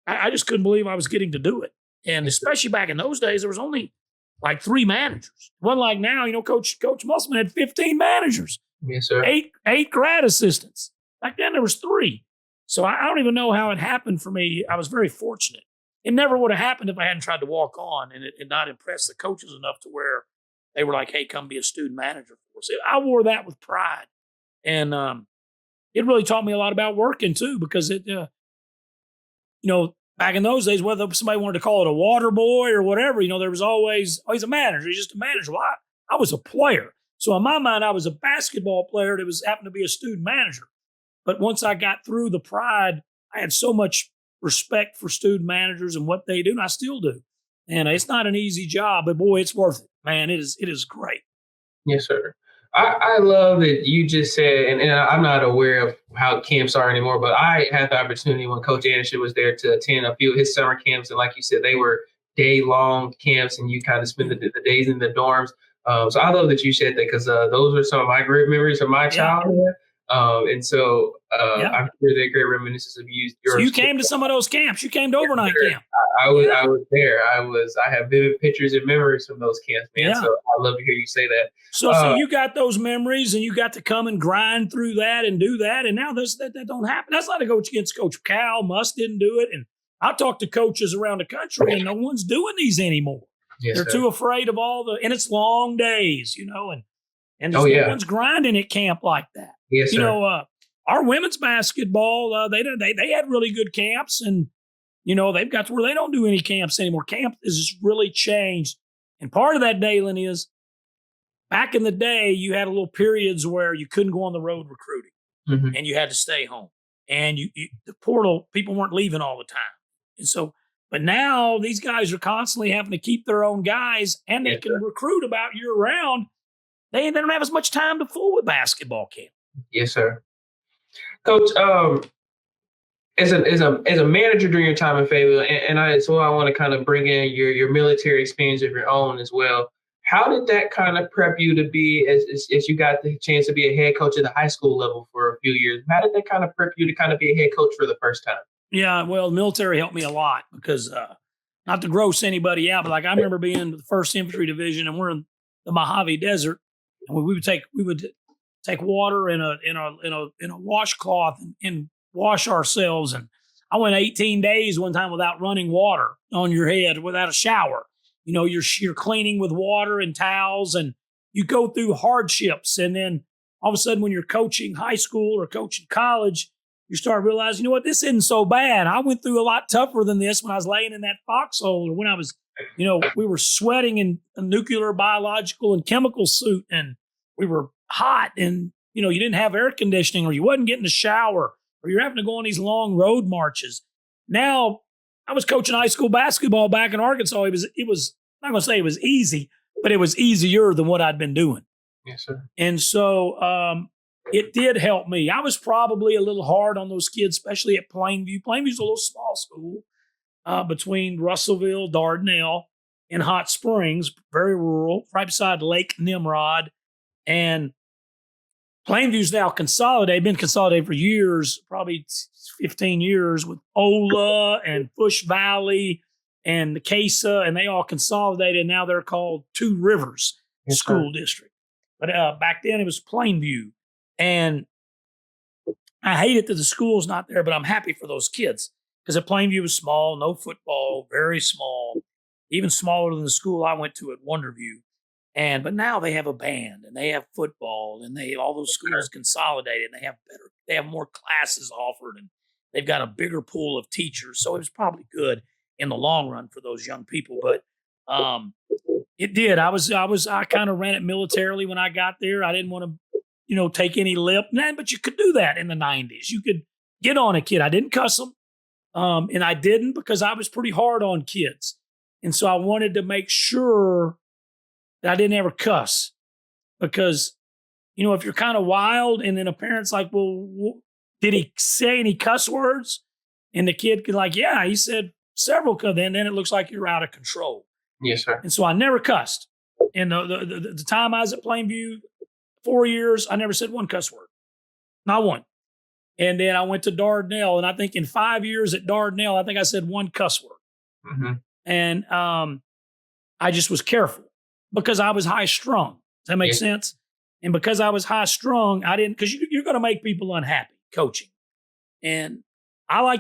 I just couldn't believe I was getting to do it. And especially back in those days, there was only like 3 managers. It wasn't like now, Coach Musselman had 15 managers. Yes, sir. 8 grad assistants. Back then there was 3. So I don't even know how it happened for me. I was very fortunate. It never would have happened if I hadn't tried to walk on and not impress the coaches enough to where they were like, hey, come be a student manager for us. I wore that with pride. And it really taught me a lot about working too, because it, back in those days, whether somebody wanted to call it a water boy or whatever, there was always, oh, he's a manager. He's just a manager. Well, I was a player. So in my mind, I was a basketball player that happened to be a student manager. But once I got through the pride, I had so much respect for student managers and what they do, and I still do. And it's not an easy job, but boy, it's worth it. Man, it is great. Yes, sir. I love that you just said, and I'm not aware of how camps are anymore, but I had the opportunity when Coach Anderson was there to attend a few of his summer camps. And like you said, they were day-long camps, and you kind of spend the days in the dorms. So I love that you said that, because those were some of my great memories from my childhood. And so I'm sure they're great reminiscences of you. So you came to some of those camps. You came to overnight camp. I was there. I have vivid pictures and memories from those camps, man. Yeah. So I love to hear you say that. So you got those memories, and you got to come and grind through that and do that. And now that don't happen. That's not a coach against Coach Cal. Must didn't do it. And I talk to coaches around the country, and no one's doing these anymore. Yes, they're too afraid of and it's long days, and there's no one's grinding at camp like that. Yes, sir. Our women's basketball, they had really good camps, and they've got to where they don't do any camps anymore. Camp has just really changed, and part of that, Dalen, is back in the day, you had a little periods where you couldn't go on the road recruiting and you had to stay home. And the portal, people weren't leaving all the time. And so, but now these guys are constantly having to keep their own guys and they can recruit about year round. They don't have as much time to fool with basketball camp. Yes, sir. Coach, as a manager during your time in Fayetteville, and I want to kind of bring in your military experience of your own as well. How did that kind of prep you to be as you got the chance to be a head coach at the high school level for a few years? How did that kind of prep you to kind of be a head coach for the first time? Yeah, well, the military helped me a lot because not to gross anybody out, but like I remember being in the 1st Infantry Division and we're in the Mojave Desert, and we would take water in a washcloth and wash ourselves. And I went 18 days one time without running water on your head, without a shower. You know, you're cleaning with water and towels, and you go through hardships. And then all of a sudden, when you're coaching high school or coaching college, you start realizing, you know what, this isn't so bad. I went through a lot tougher than this when I was laying in that foxhole, or when I was, we were sweating in a nuclear, biological, and chemical suit, and we were hot, and you didn't have air conditioning, or you wasn't getting a shower, or you're having to go on these long road marches. Now, I was coaching high school basketball back in Arkansas. It was I'm not going to say it was easy, but it was easier than what I'd been doing. Yes, sir. And so it did help me. I was probably a little hard on those kids, especially at Plainview. Plainview's a little small school between Russellville, Dardanelle, and Hot Springs, very rural, right beside Lake Nimrod. And Plainview's now consolidated, been consolidated for years, probably 15 years, with Ola and Bush Valley and the Casa, and they all consolidated. Now they're called Two Rivers School District. But back then it was Plainview. And I hated that the school's not there, but I'm happy for those kids because at Plainview was small, no football, very small, even smaller than the school I went to at Wonderview. But now they have a band and they have football and all those schools consolidated and they have more classes offered and they've got a bigger pool of teachers. So it was probably good in the long run for those young people. But it did. I kind of ran it militarily when I got there. I didn't want to, take any lip. But you could do that in the 90s. You could get on a kid. I didn't cuss them. And I didn't because I was pretty hard on kids. And so I wanted to make sure that I didn't ever cuss because, if you're kind of wild and then a parent's like, well, did he say any cuss words? And the kid could yeah, he said several, then it looks like you're out of control. Yes, sir. And so I never cussed. And the time I was at Plainview, 4 years, I never said one cuss word. Not one. And then I went to Dardanelle, and I think in 5 years at Dardanelle, I think I said one cuss word. Mm-hmm. And I just was careful because I was high strung. Does that make sense? And because I was high strung, I didn't, because you're going to make people unhappy coaching. And I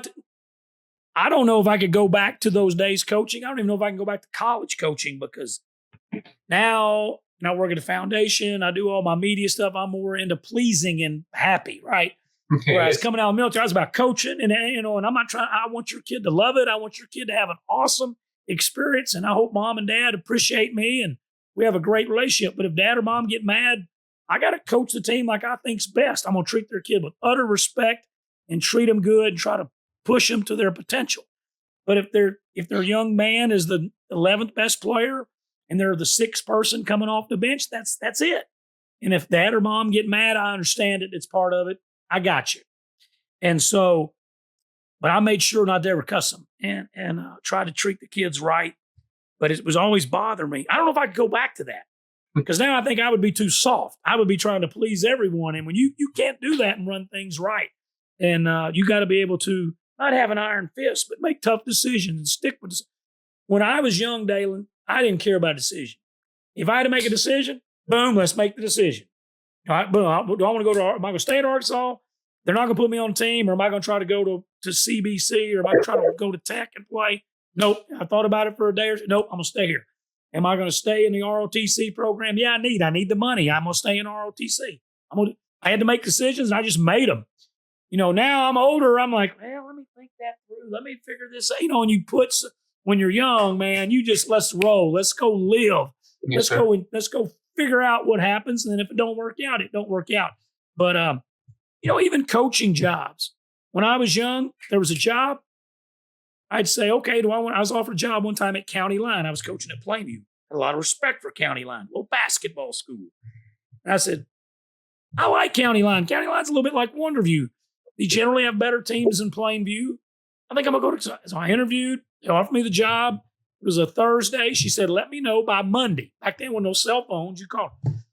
don't know if I could go back to those days coaching. I don't even know if I can go back to college coaching because now I work at a foundation. I do all my media stuff. I'm more into pleasing and happy, right? Whereas coming out of the military, I was about coaching and I'm not trying, I want your kid to love it. I want your kid to have an awesome experience. And I hope mom and dad appreciate me and we have a great relationship. But if dad or mom get mad, I got to coach the team like I think's best. I'm going to treat their kid with utter respect and treat them good and try to push them to their potential. But if their young man is the 11th best player and they're the 6th person coming off the bench, that's it. And if dad or mom get mad, I understand it. It's part of it. I got you. And so, but I made sure not to ever cuss them and try to treat the kids right. But it was always bothering me. I don't know if I could go back to that because now I think I would be too soft. I would be trying to please everyone. And when you can't do that and run things right. And you got to be able to not have an iron fist, but make tough decisions and stick with it. When I was young, Dalen, I didn't care about a decision. If I had to make a decision, boom, let's make the decision. All right, boom. Do I want to go to? Am I going to stay at Arkansas? They're not going to put me on a team, or am I going to try to go to CBC, or am I going to try to go to Tech and play? Nope. I thought about it for a day or two. Nope. I'm going to stay here. Am I going to stay in the ROTC program? Yeah, I need the money. I'm going to stay in ROTC. I had to make decisions, and I just made them. Now I'm older. I'm like, well, let me think that through. Let me figure this out. And when you're young, man, you just let's roll. Let's go live. Yes, let's go figure out what happens. And then if it don't work out, it don't work out. But, even coaching jobs. When I was young, there was a job. I'd say, okay, I was offered a job one time at County Line. I was coaching at Plainview. Had a lot of respect for County Line, little basketball school. And I said, I like County Line. County Line's a little bit like Wonderview. They generally have better teams than Plainview. I think I'm going to go to. So I interviewed. They offered me the job. It was a Thursday. She said, let me know by Monday. Back then, with no cell phones, you called.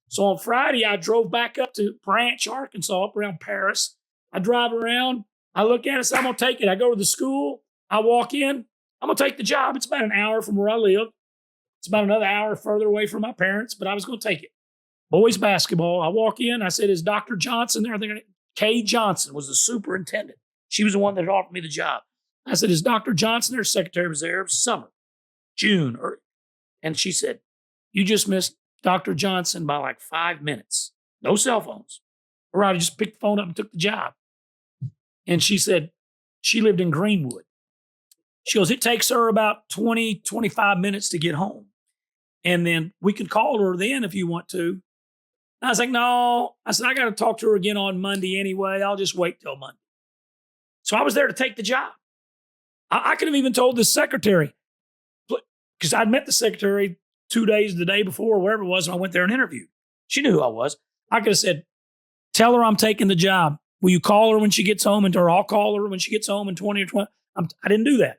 So on Friday, I drove back up to Branch, Arkansas, up around Paris. I drive around. I look at it. Say, I'm going to take it. I go to the school. I walk in. I'm going to take the job. It's about an hour from where I live. It's about another hour further away from my parents, but I was going to take it. Boys basketball. I walk in. I said, is Dr. Johnson there? Kay Johnson was the superintendent. She was the one that offered me the job. I said, is Dr. Johnson there? Secretary was there. It was summer, June. And she said, you just missed Dr. Johnson by like 5 minutes. No cell phones. Or I just picked the phone up and took the job. And she said, she lived in Greenwood. She goes, it takes her about 20, 25 minutes to get home. And then we can call her then if you want to. I was like, no. I said, I got to talk to her again on Monday anyway. I'll just wait till Monday. So I was there to take the job. I could have even told the secretary, because I'd met the secretary 2 days, the day before, wherever it was, and I went there and interviewed. She knew who I was. I could have said, tell her I'm taking the job. Will you call her when she gets home? Or I'll call her when she gets home in 20 or 20. I didn't do that.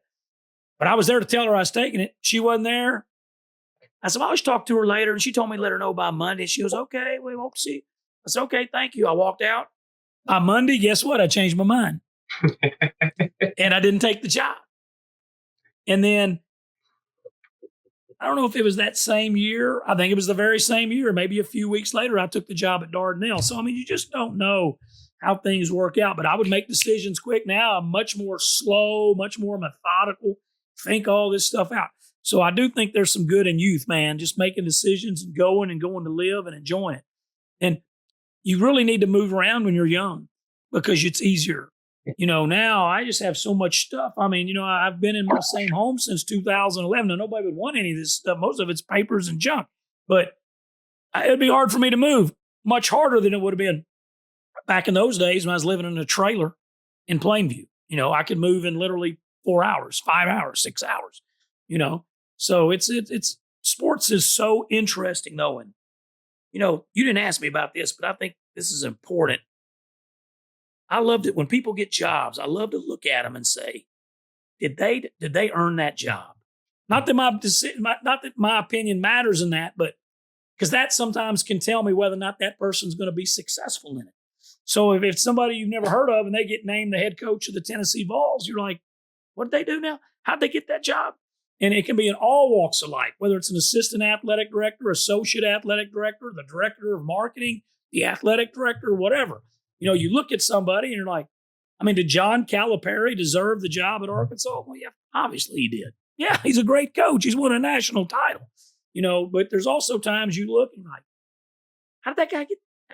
But I was there to tell her I was taking it. She wasn't there. I said, I'll just talk to her later. And she told me to let her know by Monday. She was, okay, we won't see. I said, okay, thank you. I walked out. By Monday, guess what? I changed my mind. And I didn't take the job. And then, I don't know if it was that same year. I think it was the very same year. Maybe a few weeks later, I took the job at Dardanelle. So, you just don't know how things work out. But I would make decisions quick now. I'm much more slow, much more methodical, think all this stuff out. So I do think there's some good in youth, man, just making decisions and going to live and enjoying it. And you really need to move around when you're young because it's easier. Now I just have so much stuff. I've been in my same home since 2011. And nobody would want any of this stuff. Most of it's papers and junk. But it'd be hard for me to move, much harder than it would have been back in those days when I was living in a trailer in Plainview. I could move in literally 4 hours, 5 hours, 6 hours, So it's sports is so interesting though. And, you didn't ask me about this, but I think this is important. I loved it when people get jobs. I love to look at them and say, did they earn that job? Not that my opinion matters in that, but because that sometimes can tell me whether or not that person's going to be successful in it. So if it's somebody you've never heard of and they get named the head coach of the Tennessee Vols, you're like, what did they do now? How'd they get that job? And it can be in all walks of life, whether it's an assistant athletic director, associate athletic director, the director of marketing, the athletic director, whatever. You look at somebody and you're like, did John Calipari deserve the job at Arkansas? Well, yeah, obviously he did. Yeah, he's a great coach. He's won a national title. But there's also times you look and you're like, how did that guy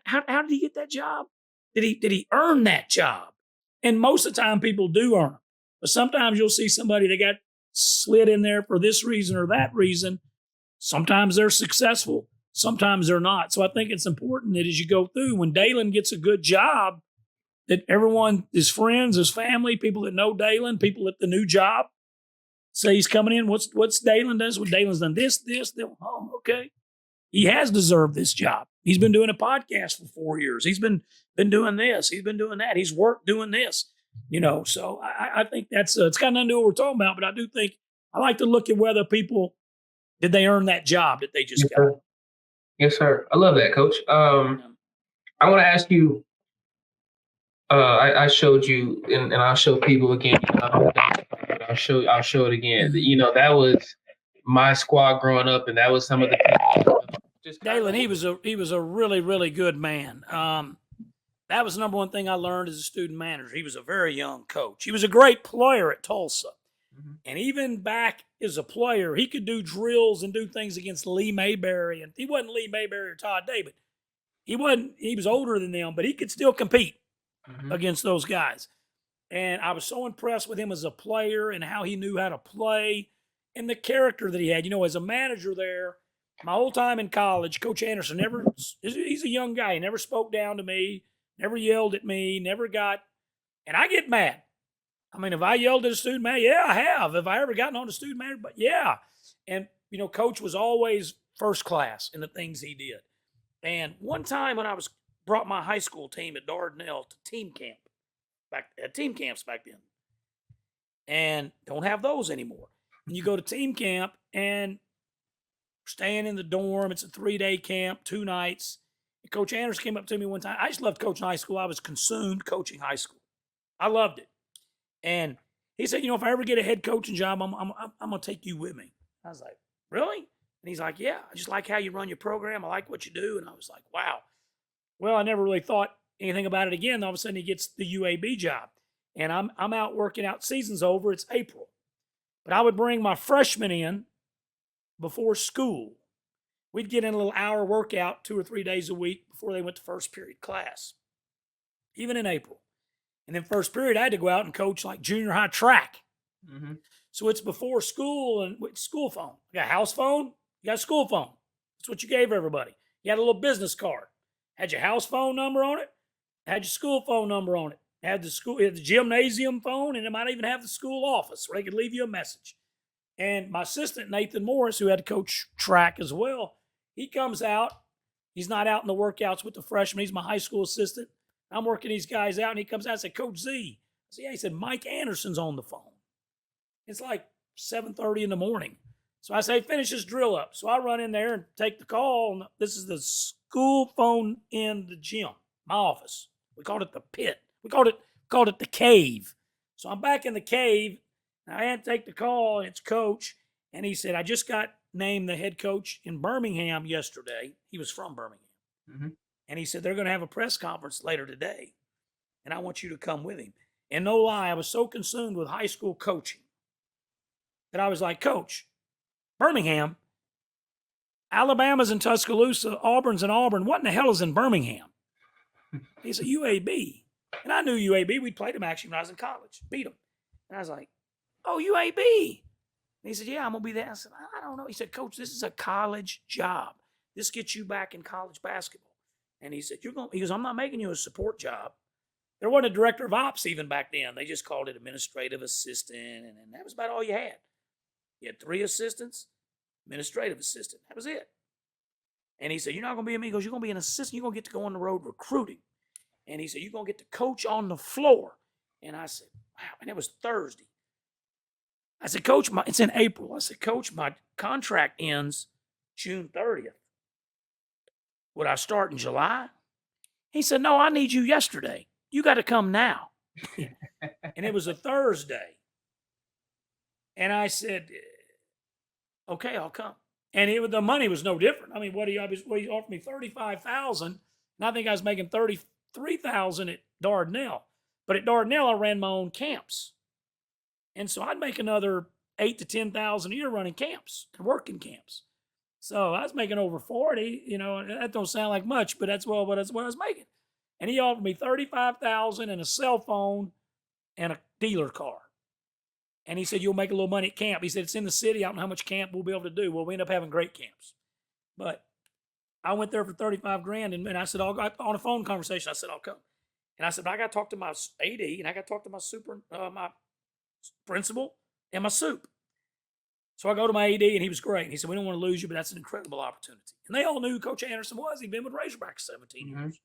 how did he get that job? Did he earn that job? And most of the time people do earn them. But sometimes you'll see somebody that got slid in there for this reason or that reason. Sometimes they're successful. Sometimes they're not. So I think it's important that as you go through, when Dalen gets a good job, that everyone, his friends, his family, people that know Dalen, people at the new job, say he's coming in. What's Dalen does? Well, Dalen's done this. Oh, okay. He has deserved this job. He's been doing a podcast for 4 years. He's been doing this. He's been doing that. He's worked doing this. So I think that's it's got nothing to do with what we're talking about. But I do think I like to look at whether people did they earn that job that they just Yes, got. sir. Yes, sir. I love that, Coach. I want to ask you. I showed you, and I'll show people again. I'll show it again. That was my squad growing up, and that was some of the people. Dalen, he was a really, really good man. That was the number one thing I learned as a student manager. He was a very young coach. He was a great player at Tulsa. Mm-hmm. And even back as a player, he could do drills and do things against Lee Mayberry. And he wasn't Lee Mayberry or Todd Day, but he was older than them, but he could still compete against those guys. And I was so impressed with him as a player and how he knew how to play and the character that he had. As a manager there, My whole time in college, Coach Anderson he's a young guy. He never spoke down to me, never yelled at me, never got, and I get mad. I mean, if I yelled at a student, man, yeah, I have. Have I ever gotten on a student matter? But yeah. And, Coach was always first class in the things he did. And one time when I brought my high school team at Dardanelle to team camps back then, and don't have those anymore. And you go to team camp and staying in the dorm. It's a 3-day camp, 2 nights. And Coach Anderson came up to me one time. I just loved coaching high school. I was consumed coaching high school. I loved it. And he said, if I ever get a head coaching job, I'm going to take you with me. I was like, really? And he's like, yeah, I just like how you run your program. I like what you do. And I was like, wow. Well, I never really thought anything about it again. All of a sudden he gets the UAB job. And I'm out working out. Season's over. It's April. But I would bring my freshmen in before school. We'd get in a little hour workout 2 or 3 days a week before they went to first period class, even in April. And then first period, I had to go out and coach like junior high track. Mm-hmm. So it's before school and school phone. You got a house phone, you got a school phone. That's what you gave everybody. You had a little business card. Had your house phone number on it, had your school phone number on it. Had the gymnasium phone, and it might even have the school office where they could leave you a message. And my assistant, Nathan Morris, who had to coach track as well, he comes out. He's not out in the workouts with the freshmen. He's my high school assistant. I'm working these guys out, and he comes out and said, Coach Z. I said, yeah. He said, Mike Anderson's on the phone. It's like 7:30 in the morning. So I say, finish this drill up. So I run in there and take the call. And this is the school phone in the gym, my office. We called it the pit. We called it the cave. So I'm back in the cave. And I had to take the call, and it's Coach. And he said, I just got named the head coach in Birmingham yesterday. He was from Birmingham. Mm-hmm. And he said, they're going to have a press conference later today, and I want you to come with him. And no lie, I was so consumed with high school coaching that I was like, Coach, Birmingham, Alabama's in Tuscaloosa, Auburn's in Auburn. What in the hell is in Birmingham? He said, UAB. And I knew UAB. We'd played them actually when I was in college, beat them. And I was like, oh, UAB. And he said, yeah, I'm going to be there. I said, I don't know. He said, Coach, this is a college job. This gets you back in college basketball. And he said, he goes, I'm not making you a support job. There wasn't a director of ops even back then. They just called it administrative assistant, and that was about all you had. You had 3 assistants, administrative assistant. That was it. And he said, you're not going to be a me. He goes, you're going to be an assistant. You're going to get to go on the road recruiting. And he said, you're going to get to coach on the floor. And I said, wow. And it was Thursday. I said, Coach, it's in April. I said, Coach, my contract ends June 30th. Would I start in July? He said, no, I need you yesterday. You got to come now. And it was a Thursday. And I said, okay, I'll come. And the money was no different. I mean, he offered me $35,000, and I think I was making $33,000 at Dardanelle. But at Dardanelle, I ran my own camps. And so I'd make another $8,000 to $10,000 a year running camps and working camps. So I was making over 40, that don't sound like much, but that's what I was making. And he offered me $35,000 and a cell phone and a dealer car. And he said, you'll make a little money at camp. He said, it's in the city. I don't know how much camp we'll be able to do. Well, we end up having great camps. But I went there for $35,000, and I said, on a phone conversation, I said, I'll come. And I said, but I got to talk to my AD, and I got to talk to my principal and my soup. So I go to my AD, and he was great. And he said, we don't want to lose you, but that's an incredible opportunity. And they all knew who Coach Anderson was. He'd been with Razorbacks 17 years.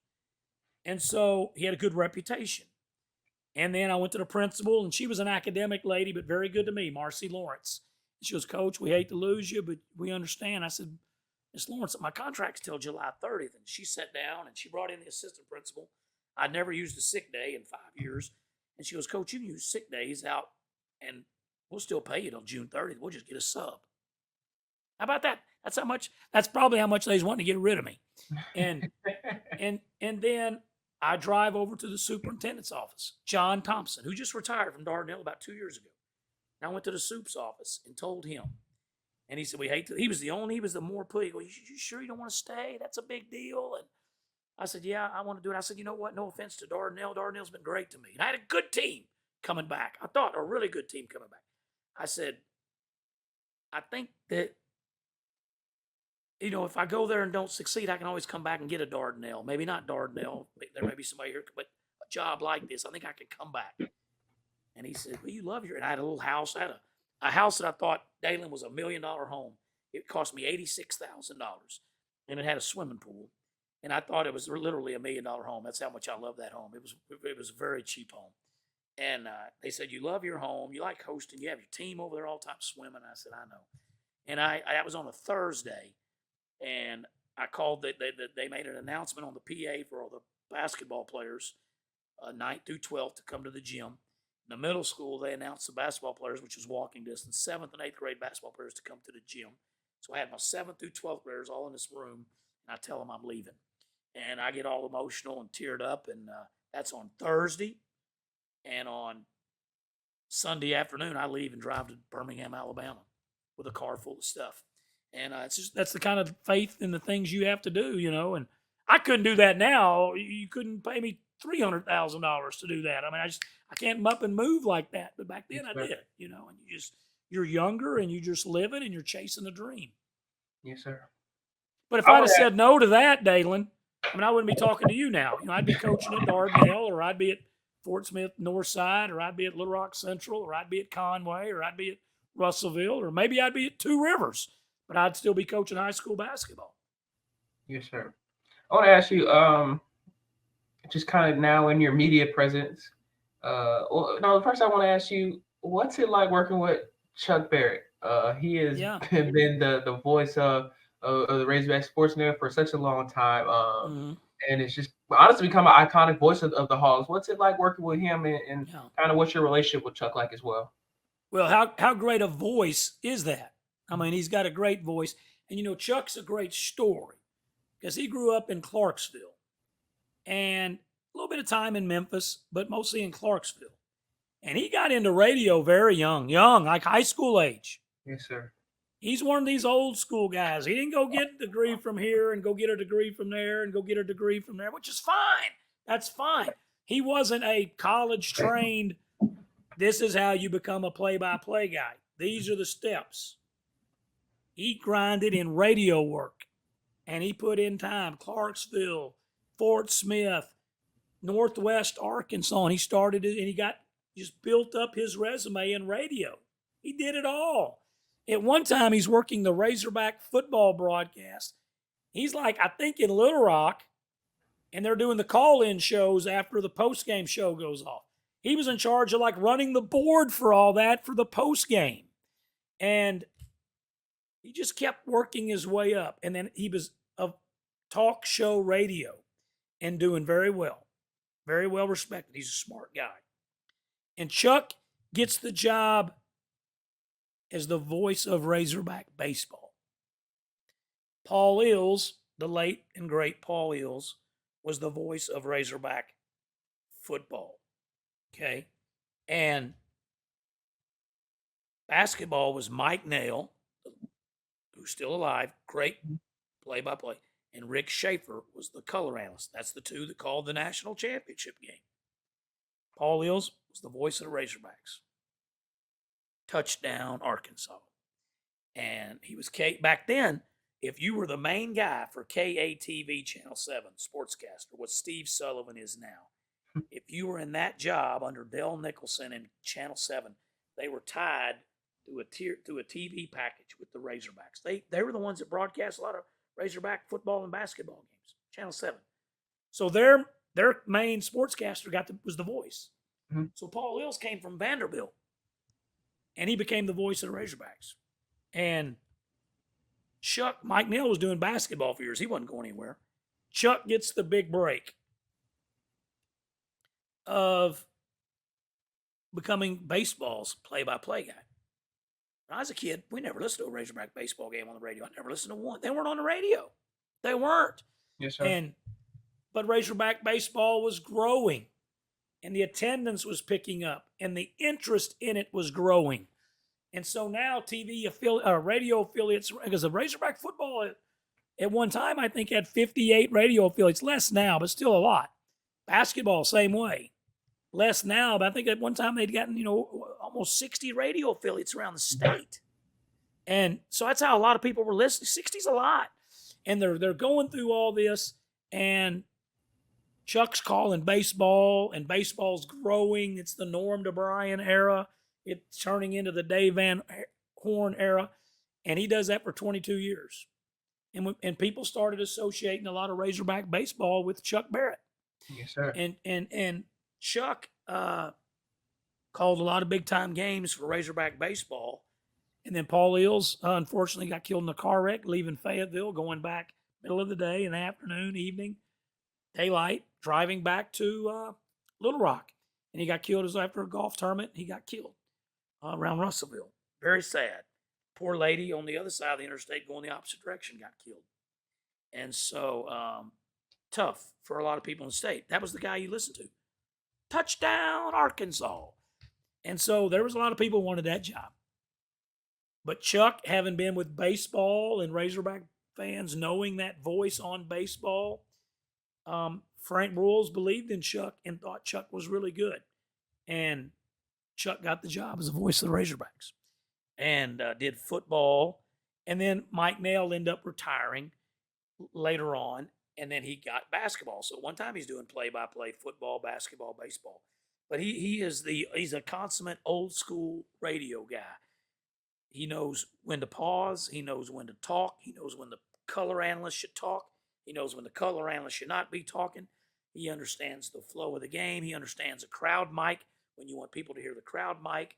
And so he had a good reputation. And then I went to the principal, and she was an academic lady, but very good to me, Marcy Lawrence. And she goes, Coach, we hate to lose you, but we understand. I said, Miss Lawrence, my contract's till July 30th. And she sat down, and she brought in the assistant principal. I'd never used a sick day in 5 years. And she goes, Coach, you can use sick days out, and we'll still pay you till June 30th. We'll just get a sub. How about that? That's probably how much they was wanting to get rid of me. And and then I drive over to the superintendent's office, John Thompson, who just retired from Dardanelle about 2 years ago. And I went to the soup's office and told him. And he said, he was the more put. He goes, you sure you don't want to stay? That's a big deal. And I said, yeah, I want to do it. I said, you know what? No offense to Dardanelle. Dardanelle's been great to me. And I had a good team coming back. I thought a really good team coming back. I said, I think that if I go there and don't succeed, I can always come back and get a Dardanelle. Maybe not Dardanelle. There may be somebody here, but a job like this, I think I can come back. And he said, well, you love your, and I had a little house. I had a house that I thought Dalen was $1 million home. It cost me $86,000 and it had a swimming pool. And I thought it was literally $1 million home. That's how much I love that home. It was a very cheap home. And they said, you love your home. You like hosting. You have your team over there all the time swimming. I said, I know. And that was on a Thursday. And I called, they made an announcement on the PA for all the basketball players, 9th through 12th, to come to the gym. In the middle school, they announced the basketball players, which was walking distance, 7th and 8th grade basketball players to come to the gym. So I had my 7th through 12th graders all in this room, and I tell them I'm leaving. And I get all emotional and teared up, and that's on Thursday. And on Sunday afternoon, I leave and drive to Birmingham, Alabama with a car full of stuff. And that's the kind of faith in the things you have to do, and I couldn't do that now. You couldn't pay me $300,000 to do that. I mean, I can't up and move like that. But back then I did, and you're younger and you're just living and you're chasing a dream. Yes, sir. But if I'd have said no to that, Dalen, I wouldn't be talking to you now. I'd be coaching at Dardanelle, or I'd be at Fort Smith Northside, or I'd be at Little Rock Central, or I'd be at Conway, or I'd be at Russellville, or maybe I'd be at Two Rivers, but I'd still be coaching high school basketball. Yes, sir. I want to ask you, just kind of now in your media presence, first I want to ask you, what's it like working with Chuck Barrett? He has been the voice of the Razorback sports network for such a long time. And it's just honestly become an iconic voice of the Hogs. What's it like working with him, and kind of what's your relationship with Chuck like as well? Well, how great a voice is that? He's got a great voice. And, Chuck's a great story because he grew up in Clarksville and a little bit of time in Memphis, but mostly in Clarksville. And he got into radio very young, like high school age. Yes, sir. He's one of these old school guys. He didn't go get a degree from here and go get a degree from there and go get a degree from there, which is fine. That's fine. He wasn't a college trained, this is how you become a play-by-play guy. These are the steps. He grinded in radio work, and he put in time. Clarksville, Fort Smith, Northwest Arkansas, and he started it, and he just built up his resume in radio. He did it all. At one time, he's working the Razorback football broadcast. He's like, I think in Little Rock, and they're doing the call-in shows after the post-game show goes off. He was in charge of running the board for all that for the post-game. And he just kept working his way up. And then he was of talk show radio and doing very well respected. He's a smart guy. And Chuck gets the job as the voice of Razorback baseball. Paul Ills, the late and great Paul Ills, was the voice of Razorback football. Okay? And basketball was Mike Nail, who's still alive, great play-by-play, and Rick Schaefer was the color analyst. That's the two that called the national championship game. Paul Ills was the voice of the Razorbacks. Touchdown, Arkansas. And he was back then, if you were the main guy for KATV Channel 7 sportscaster, what Steve Sullivan is now, if you were in that job under Dell Nicholson in Channel 7, they were tied to a TV package with the Razorbacks. They were the ones that broadcast a lot of Razorback football and basketball games, Channel 7. So their main sportscaster was the voice. Mm-hmm. So Paul Ills came from Vanderbilt, and he became the voice of the Razorbacks. And Mike Neal was doing basketball for years. He wasn't going anywhere. Chuck gets the big break of becoming baseball's play-by-play guy. When I was a kid, we never listened to a Razorback baseball game on the radio. I never listened to one. They weren't on the radio. They weren't. Yes, sir. But Razorback baseball was growing, and the attendance was picking up, and the interest in it was growing. And so now radio affiliates, because the Razorback football at one time, I think, had 58 radio affiliates. Less now, but still a lot. Basketball, same way. Less now, but I think at one time they'd gotten, almost 60 radio affiliates around the state. And so that's how a lot of people were listening. 60's a lot. And they're going through all this, and Chuck's calling baseball, and baseball's growing. It's the Norm DeBryan era. It's turning into the Dave Van Horn era, and he does that for 22 years. And people started associating a lot of Razorback baseball with Chuck Barrett. Yes, sir. And Chuck called a lot of big time games for Razorback baseball. And then Paul Eels, unfortunately, got killed in a car wreck leaving Fayetteville, going back middle of the day, in the afternoon, evening, daylight, driving back to Little Rock. And he got killed after a golf tournament. He got killed around Russellville. Very sad. Poor lady on the other side of the interstate going the opposite direction got killed. And so tough for a lot of people in the state. That was the guy you listened to. Touchdown, Arkansas. And so there was a lot of people who wanted that job. But Chuck, having been with baseball and Razorback fans, knowing that voice on baseball, Frank Broyles believed in Chuck and thought Chuck was really good. And Chuck got the job as the voice of the Razorbacks and did football. And then Mike Nail ended up retiring later on, and then he got basketball. So one time he's doing play-by-play football, basketball, baseball. But he's a consummate old school radio guy. He knows when to pause. He knows when to talk. He knows when the color analyst should talk. He knows when the color analyst should not be talking. He understands the flow of the game. He understands a crowd mic when you want people to hear the crowd mic.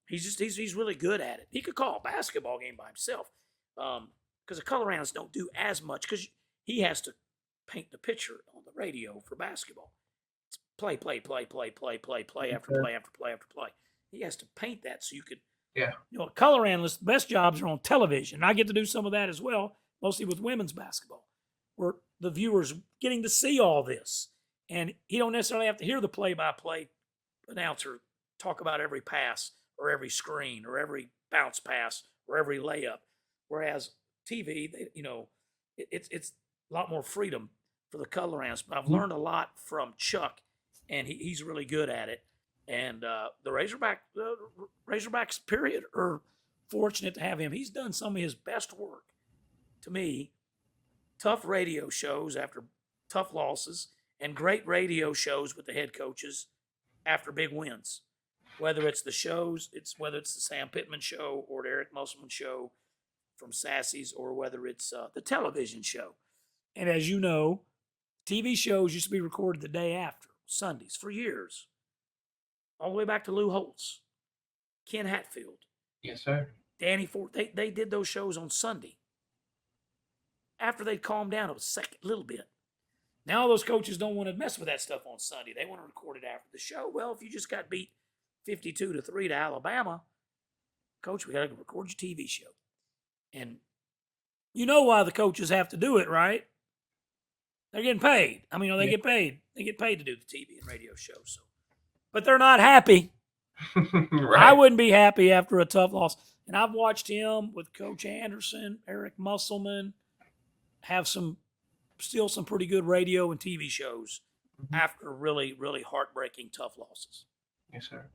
He's really good at it. He could call a basketball game by himself because the color analysts don't do as much because he has to paint the picture on the radio for basketball. It's play after play after play after play. He has to paint that so you could. Yeah. A color analyst, the best jobs are on television. I get to do some of that as well, mostly with women's basketball, where the viewers getting to see all this. And he don't necessarily have to hear the play-by-play announcer talk about every pass or every screen or every bounce pass or every layup. Whereas TV, it's a lot more freedom for the color analyst. But I've learned a lot from Chuck, and he's really good at it. And the Razorbacks, period, are fortunate to have him. He's done some of his best work, to me. Tough radio shows after tough losses, and great radio shows with the head coaches after big wins. Whether it's the shows, whether it's the Sam Pittman show or the Eric Musselman show from Sassy's, or whether it's the television show. And as you know, TV shows used to be recorded the day after, Sundays, for years. All the way back to Lou Holtz, Ken Hatfield. Yes, sir. Danny Ford. They did those shows on Sunday. After they'd calmed down a little bit. Now those coaches don't want to mess with that stuff on Sunday. They want to record it after the show. Well, if you just got beat 52-3 to Alabama, Coach, we got to record your TV show. And you know why the coaches have to do it, right? They're getting paid. They get paid. They get paid to do the TV and radio shows. So. But they're not happy. Right. I wouldn't be happy after a tough loss. And I've watched him with Coach Anderson, Eric Musselman, have still some pretty good radio and TV shows after really, really heartbreaking, tough losses. Yes, sir.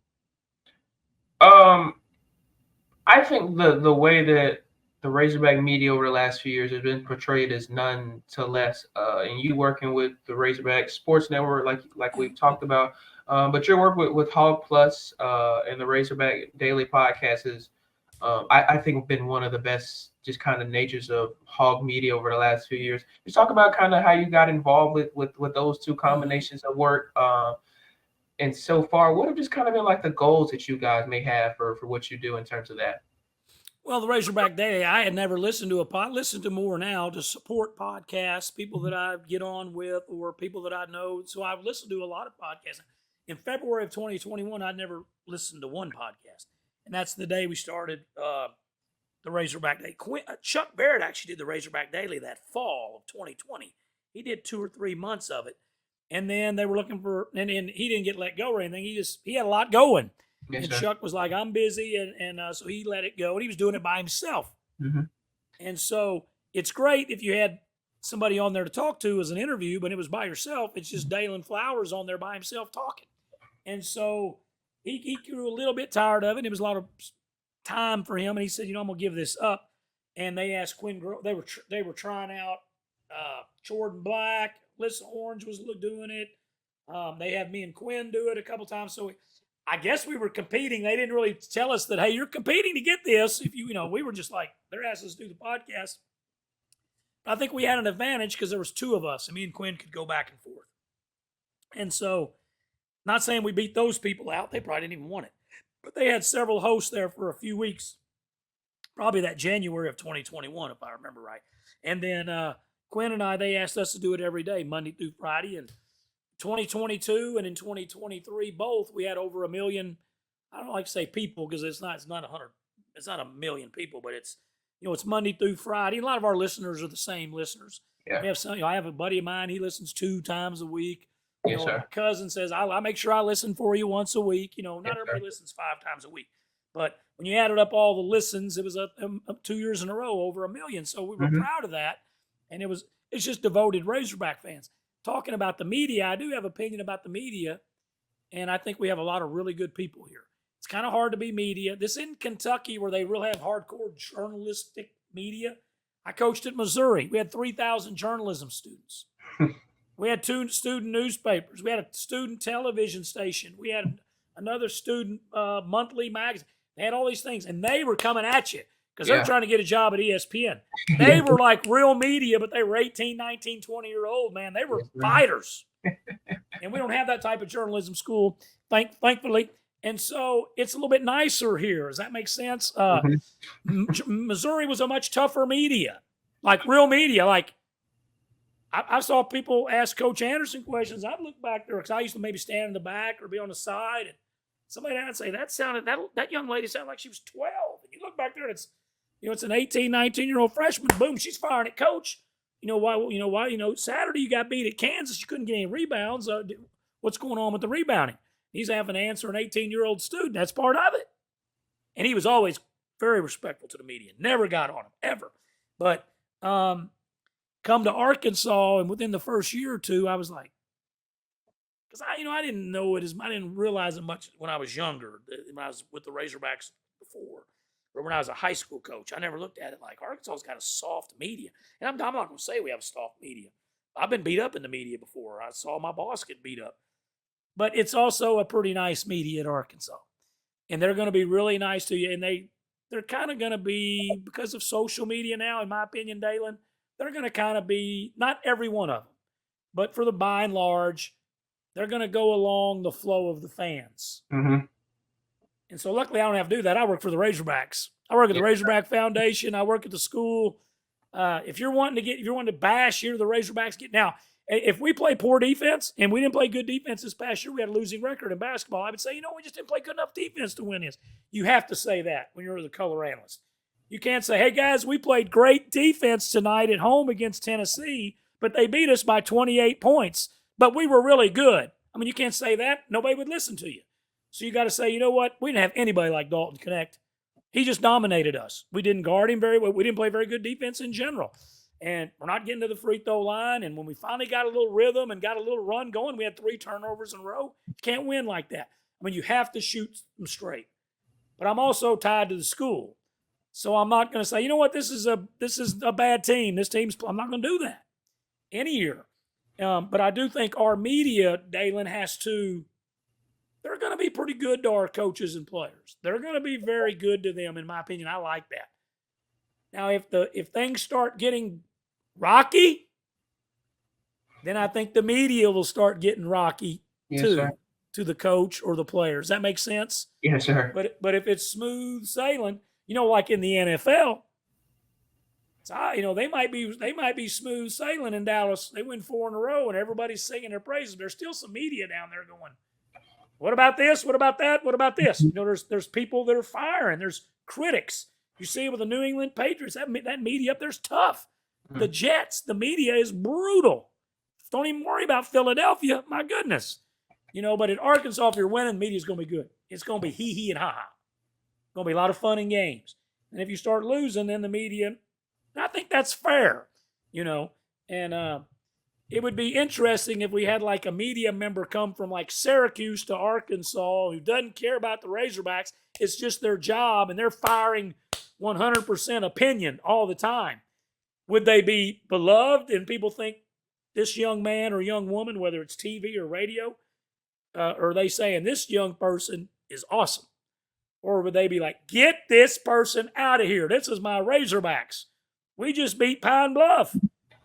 I think the way that the Razorback media over the last few years has been portrayed as none to less. And you working with the Razorback Sports Network, like we've talked about, but your work with Hog Plus and the Razorback Daily Podcast is, I think, been one of the best just kind of natures of Hog media over the last few years. Just talk about kind of how you got involved with those two combinations of work. And so far, what have just kind of been like the goals that you guys may have for what you do in terms of that? Well, the Razorback Daily, I had never listened to listen to more now to support podcasts, people that I get on with or people that I know. So I've listened to a lot of podcasts. In February of 2021, I'd never listened to one podcast. And that's the day we started the Razorback Daily. Chuck Barrett actually did the Razorback Daily that fall of 2020. He did 2 or 3 months of it. And then they were looking for, and he didn't get let go or anything. He had a lot going. Yes, and sir. Chuck was like, I'm busy. And so he let it go. And he was doing it by himself. Mm-hmm. And so it's great if you had somebody on there to talk to as an interview, but it was by yourself. It's just Dalen Flowers on there by himself talking. And so he grew a little bit tired of it. It was a lot of time for him. And he said, I'm going to give this up. and they asked Quinn. They were trying out Jordan Black. Lissa Orange was doing it. They had me and Quinn do it a couple times. So I guess we were competing. They didn't really tell us that, hey, you're competing to get this. If we were just like, they're asking us to do the podcast. I think we had an advantage because there was two of us, and me and Quinn could go back and forth. And so, not saying we beat those people out. They probably didn't even want it. But they had several hosts there for a few weeks, probably that January of 2021, if I remember right. And then Quinn and I, they asked us to do it every day, Monday through Friday. And 2022 and in 2023, both, we had over 1 million. I don't like to say people because it's not 100. It's not 1 million people, but it's it's Monday through Friday. A lot of our listeners are the same listeners. Yeah. We have some. I have a buddy of mine. He listens 2 times a week. Yes, sir. My cousin says I make sure I listen for you once a week. Not Yes, everybody sir. listens 5 times a week, but when you added up all the listens, it was up 2 years in a row over 1 million. So we were proud of that, and it's just devoted Razorback fans. Talking about the media, I do have an opinion about the media, and I think we have a lot of really good people here. It's kind of hard to be media. This isn't Kentucky where they really have hardcore journalistic media. I coached at Missouri. We had 3,000 journalism students. We had 2 student newspapers. We had a student television station. We had another student monthly magazine. They had all these things, and they were coming at you because they're trying to get a job at ESPN. They were like real media, but they were 18, 19, 20-year-old, man. They were fighters. And we don't have that type of journalism school, thankfully. And so it's a little bit nicer here. Does that make sense? Missouri was a much tougher media, like real media. Like I saw people ask Coach Anderson questions. I'd look back there because I used to maybe stand in the back or be on the side, and somebody would say that young lady sounded like she was 12. And you look back there, and it's an 18, 19-year-old freshman. Boom, she's firing at Coach. Why? Saturday you got beat at Kansas. You couldn't get any rebounds. What's going on with the rebounding? He's having to answer an 18-year-old student. That's part of it. And he was always very respectful to the media. Never got on him, ever. But come to Arkansas, and within the first year or two, I was like, because I didn't know it I didn't realize it much when I was younger, when I was with the Razorbacks before, or when I was a high school coach. I never looked at it like Arkansas's got a soft media. And I'm not going to say we have a soft media. I've been beat up in the media before. I saw my boss get beat up. But it's also a pretty nice media at Arkansas. And they're going to be really nice to you. And they're kind of going to be, because of social media now, in my opinion, Dalen, they're going to kind of be, not every one of them, but for the by and large, they're going to go along the flow of the fans. Mm-hmm. And so luckily I don't have to do that. I work for the Razorbacks. I work at the Razorback Foundation. I work at the school. If you're wanting to bash here, the Razorbacks get now. If we play poor defense, and we didn't play good defense this past year, we had a losing record in basketball, I would say, we just didn't play good enough defense to win this. You have to say that when you're the color analyst. You can't say, hey, guys, we played great defense tonight at home against Tennessee, but they beat us by 28 points, but we were really good. I mean, you can't say that. Nobody would listen to you. So you got to say, you know what? We didn't have anybody like Dalton Connect. He just dominated us. We didn't guard him very well. We didn't play very good defense in general. And we're not getting to the free throw line. And when we finally got a little rhythm and got a little run going, we had 3 turnovers in a row. You can't win like that. I mean, you have to shoot them straight. But I'm also tied to the school. So I'm not going to say, you know what, this is a bad team. I'm not going to do that any year. But I do think our media, Dalen, they're going to be pretty good to our coaches and players. They're going to be very good to them, in my opinion. I like that. Now, if things start getting rocky, then I think the media will start getting rocky too, to the coach or the players. Does that make sense? Yes, sir. But if it's smooth sailing, like in the NFL, they might be smooth sailing in Dallas. They win 4 in a row, and everybody's singing their praises. There's still some media down there going, what about this? What about that? What about this? There's people that are firing. There's critics. You see it with the New England Patriots. That media up there's tough. The Jets, the media is brutal. Don't even worry about Philadelphia. My goodness. But at Arkansas, if you're winning, the media's going to be good. It's going to be hee-hee and ha-ha. It's going to be a lot of fun in games. And if you start losing, then the media, I think that's fair, And it would be interesting if we had like a media member come from like Syracuse to Arkansas who doesn't care about the Razorbacks. It's just their job, and they're firing 100% opinion all the time. Would they be beloved and people think this young man or young woman, whether it's TV or radio, or are they saying this young person is awesome? Or would they be like, get this person out of here? This is my Razorbacks. We just beat Pine Bluff.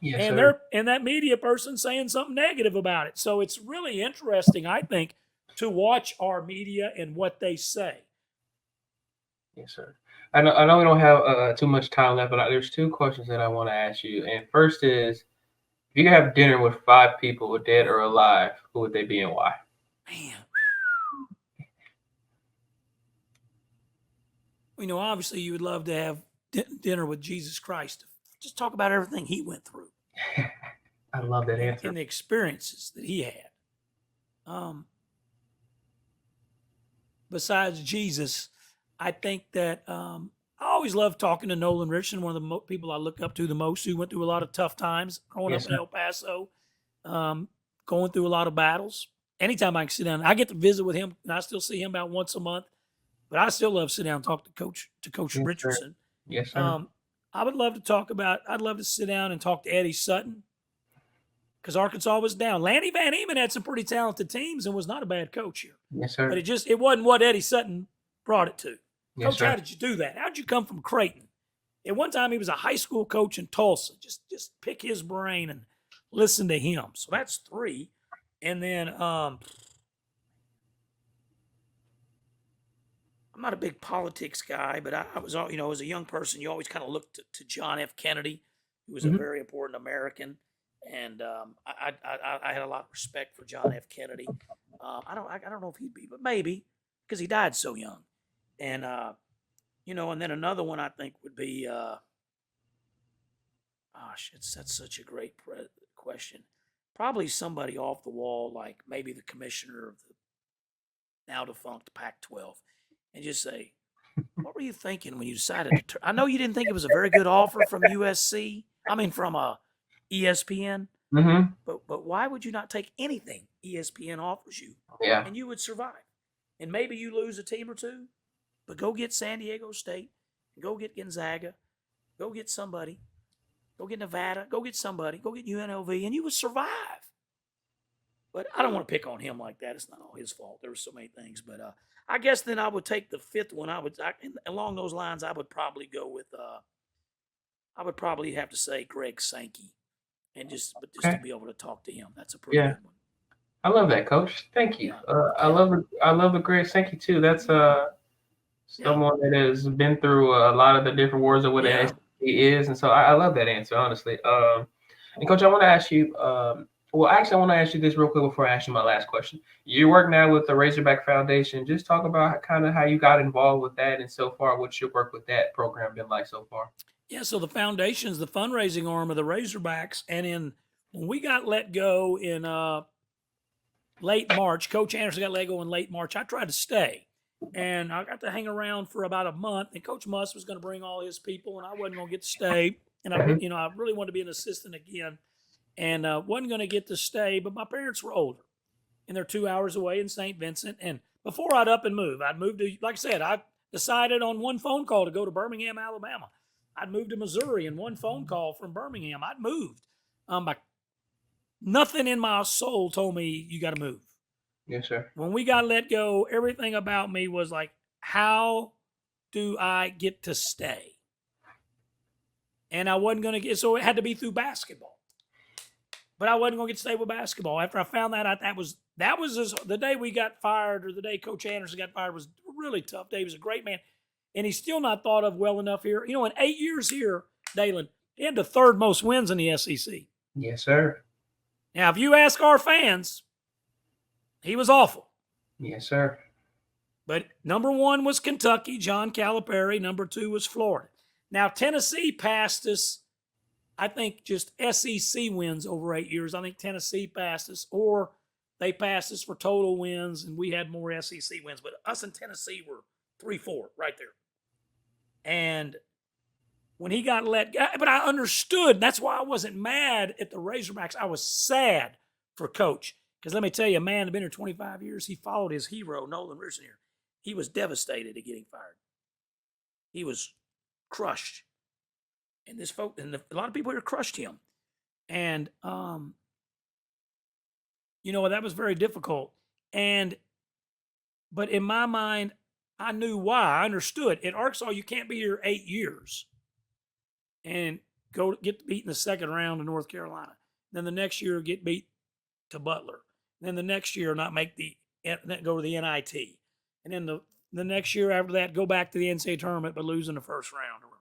Yes, And sir. and that media person saying something negative about it. So it's really interesting, I think, to watch our media and what they say. Yes, sir. I know we don't have too much time left, but there's two questions that I want to ask you. And first is, if you could have dinner with 5 people, dead or alive, who would they be and why? Man. You know, obviously you would love to have dinner with Jesus Christ. Just talk about everything he went through. I love that answer. And the experiences that he had. Besides Jesus, I think that I always love talking to Nolan Richardson, one of the people I look up to the most, who went through a lot of tough times growing up in El Paso, going through a lot of battles. Anytime I can sit down, I get to visit with him, and I still see him about once a month. But I still love to sit down and talk to Coach Richardson. Yes, sir. I would love to talk about. I'd love to sit down and talk to Eddie Sutton, because Arkansas was down. Lanny Van Eman had some pretty talented teams and was not a bad coach here. Yes, sir. But it wasn't what Eddie Sutton brought it to. Yes, Coach, sir. how did you do that? How'd you come from Creighton? At one time, he was a high school coach in Tulsa. Just pick his brain and listen to him. So that's 3. And then I'm not a big politics guy, but I was, as a young person, you always kind of looked to John F. Kennedy, who was a very important American. And I had a lot of respect for John F. Kennedy. I don't know if he'd be, but maybe, because he died so young. And and then another one I think would be, that's such a great question. Probably somebody off the wall, like maybe the commissioner of the now defunct Pac-12, and just say, what were you thinking when you decided to I know you didn't think it was a very good offer from USC. I mean, from ESPN. Mm-hmm. But why would you not take anything ESPN offers you? Yeah. And you would survive. And maybe you lose a team or two, but go get San Diego State, go get Gonzaga, go get somebody, go get Nevada, go get somebody, go get UNLV, and you would survive. But I don't want to pick on him like that. It's not all his fault. There were so many things. But I guess then I would take the 5th one. Along those lines, I would probably go with. I would probably have to say Greg Sankey, and just to be able to talk to him. That's a pretty good one. I love that, Coach. Thank you. I love the Greg Sankey too. That's someone that has been through a lot of the different wars of what an SEC is, and so I love that answer, honestly. And Coach, I want to ask you. Well, actually, I want to ask you this real quick before I ask you my last question. You work now with the Razorback Foundation. Just talk about kind of how you got involved with that, and so far, what's your work with that program been like so far? Yeah, so the foundation is the fundraising arm of the Razorbacks, and when we got let go in late March, Coach Anderson got let go in late March. I tried to stay, and I got to hang around for about a month. And Coach Muss was going to bring all his people, and I wasn't going to get to stay. And I really wanted to be an assistant again, and wasn't going to get to stay. But my parents were older, and they're 2 hours away in St. Vincent. And before I'd up and move, I'd moved to, like I said, I decided on one phone call to go to Birmingham, Alabama. I'd moved to Missouri, and one phone call from Birmingham, I'd moved. Nothing in my soul told me you got to move. Yes, sir. When we got let go, everything about me was like, how do I get to stay? And I wasn't going to get, so it had to be through basketball. But I wasn't going to get to stay with basketball. After I found that out, that was the day we got fired, or the day Coach Anderson got fired, was a really tough day. He was a great man. And he's still not thought of well enough here. In 8 years here, Dalen, he had the 3rd most wins in the SEC. Yes, sir. Now, if you ask our fans, he was awful. Yes, sir. But number 1 was Kentucky, John Calipari. Number 2 was Florida. Now, Tennessee passed us, I think, just SEC wins over 8 years. I think Tennessee passed us, or they passed us for total wins, and we had more SEC wins. But us and Tennessee were 3-4 right there. And when he got let go. But I understood. That's why I wasn't mad at the Razorbacks. I was sad for Coach. Because let me tell you, a man had been here 25 years. He followed his hero, Nolan Richardson here. He was devastated at getting fired. He was crushed. And a lot of people here crushed him. And, that was very difficult. But in my mind, I knew why. I understood. At Arkansas, you can't be here 8 years and get beat in the second round to North Carolina. Then the next year, get beat to Butler. Then the next year, not go to the NIT. And then the next year after that, go back to the NCAA tournament, but lose in the first round. Or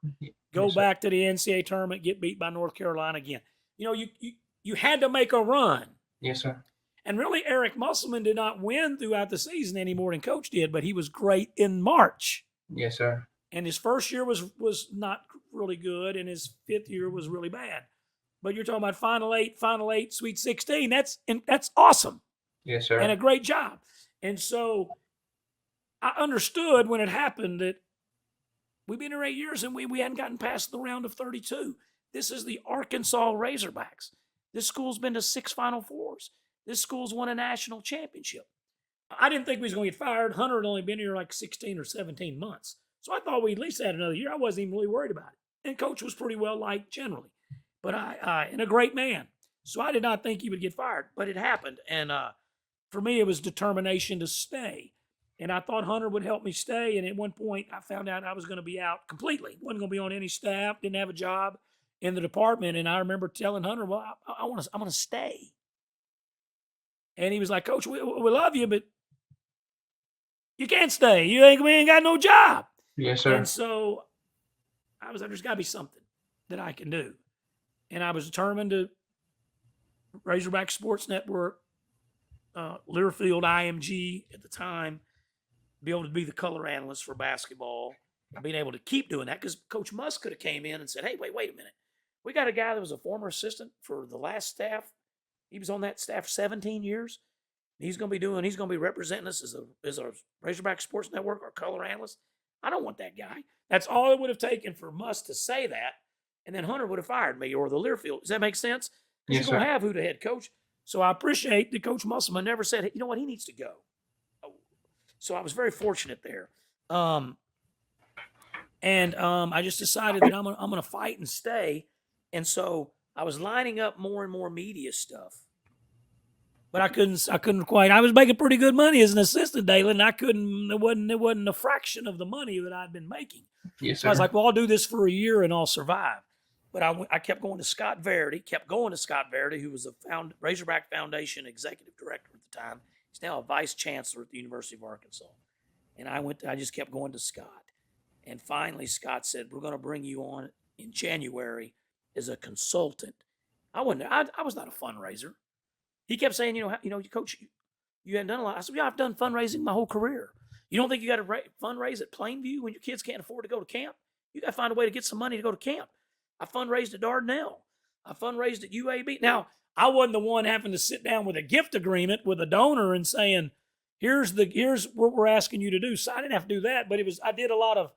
go back to the NCAA tournament, get beat by North Carolina again. You had to make a run. Yes, sir. And really, Eric Musselman did not win throughout the season any more than Coach did, but he was great in March. Yes, sir. And his first year was not really good, and his fifth year was really bad. But you're talking about Final Eight, Sweet 16. That's awesome. Yes, sir. And a great job. And so I understood when it happened that we've been here 8 years and we hadn't gotten past the round of 32. This is the Arkansas Razorbacks. This school's been to 6 Final Fours. This school's won a national championship. I didn't think we was going to get fired. Hunter had only been here like 16 or 17 months. So I thought we at least had another year. I wasn't even really worried about it. And Coach was pretty well liked generally. But and a great man. So I did not think he would get fired. But it happened. And for me, it was determination to stay. And I thought Hunter would help me stay. And at one point, I found out I was going to be out completely. Wasn't going to be on any staff. Didn't have a job in the department. And I remember telling Hunter, well, I'm going to stay. And he was like, Coach, we love you, but you can't stay. We ain't got no job. Yes, sir. And so I was like, there's got to be something that I can do. And I was determined to Razorback Sports Network, Learfield IMG at the time, be able to be the color analyst for basketball, and being able to keep doing that because Coach Musk could have came in and said, hey, wait a minute. We got a guy that was a former assistant for the last staff. He was on that staff 17 years. He's going to be representing us as a Razorback Sports Network or color analyst. I don't want that guy. That's all it would have taken for Musk to say that. And then Hunter would have fired me or the Learfield. Does that make sense? Because you're going to have who the head coach. So I appreciate that Coach Musselman never said, hey, you know what, he needs to go. So I was very fortunate there. I just decided that I'm going to fight and stay. And so I was lining up more and more media stuff. But I couldn't quite. I was making pretty good money as an assistant, Dalen. It wasn't a fraction of the money that I'd been making. Yes, sir. So I was like, well, I'll do this for a year and I'll survive. But I kept going to Scott Verity, who was the Razorback Foundation executive director at the time. He's now a vice chancellor at the University of Arkansas. And I just kept going to Scott. And finally, Scott said, we're going to bring you on in January as a consultant. I was not a fundraiser. He kept saying, Coach, you hadn't done a lot. I said, yeah, I've done fundraising my whole career. You don't think you got to fundraise at Plainview when your kids can't afford to go to camp? You got to find a way to get some money to go to camp. I fundraised at Dardanelle. I fundraised at UAB. Now, I wasn't the one having to sit down with a gift agreement with a donor and saying, here's what we're asking you to do. So I didn't have to do that, but I did a lot of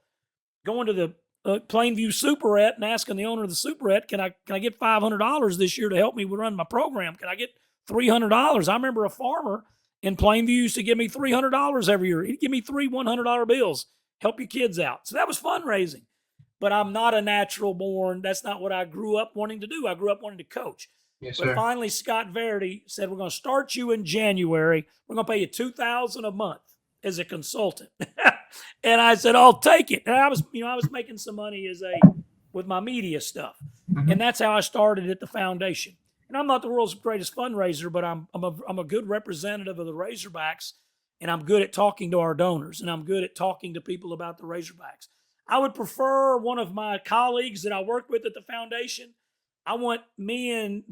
going to the Plainview Superette and asking the owner of the Superette, can I get $500 this year to help me run my program? Can I get $300? I remember a farmer in Plainview used to give me $300 every year. He'd give me 3 $100 bills, help your kids out. So that was fundraising. But I'm not a natural born. That's not what I grew up wanting to do. I grew up wanting to coach. Yes, but sir. Finally, Scott Verity said, we're going to start you in January. We're going to pay you $2,000 a month as a consultant. And I said, I'll take it. And I was making some money with my media stuff. Mm-hmm. And that's how I started at the foundation. And I'm not the world's greatest fundraiser, but I'm a good representative of the Razorbacks, and I'm good at talking to our donors, and I'm good at talking to people about the Razorbacks. I would prefer one of my colleagues that I work with at the foundation. I want me and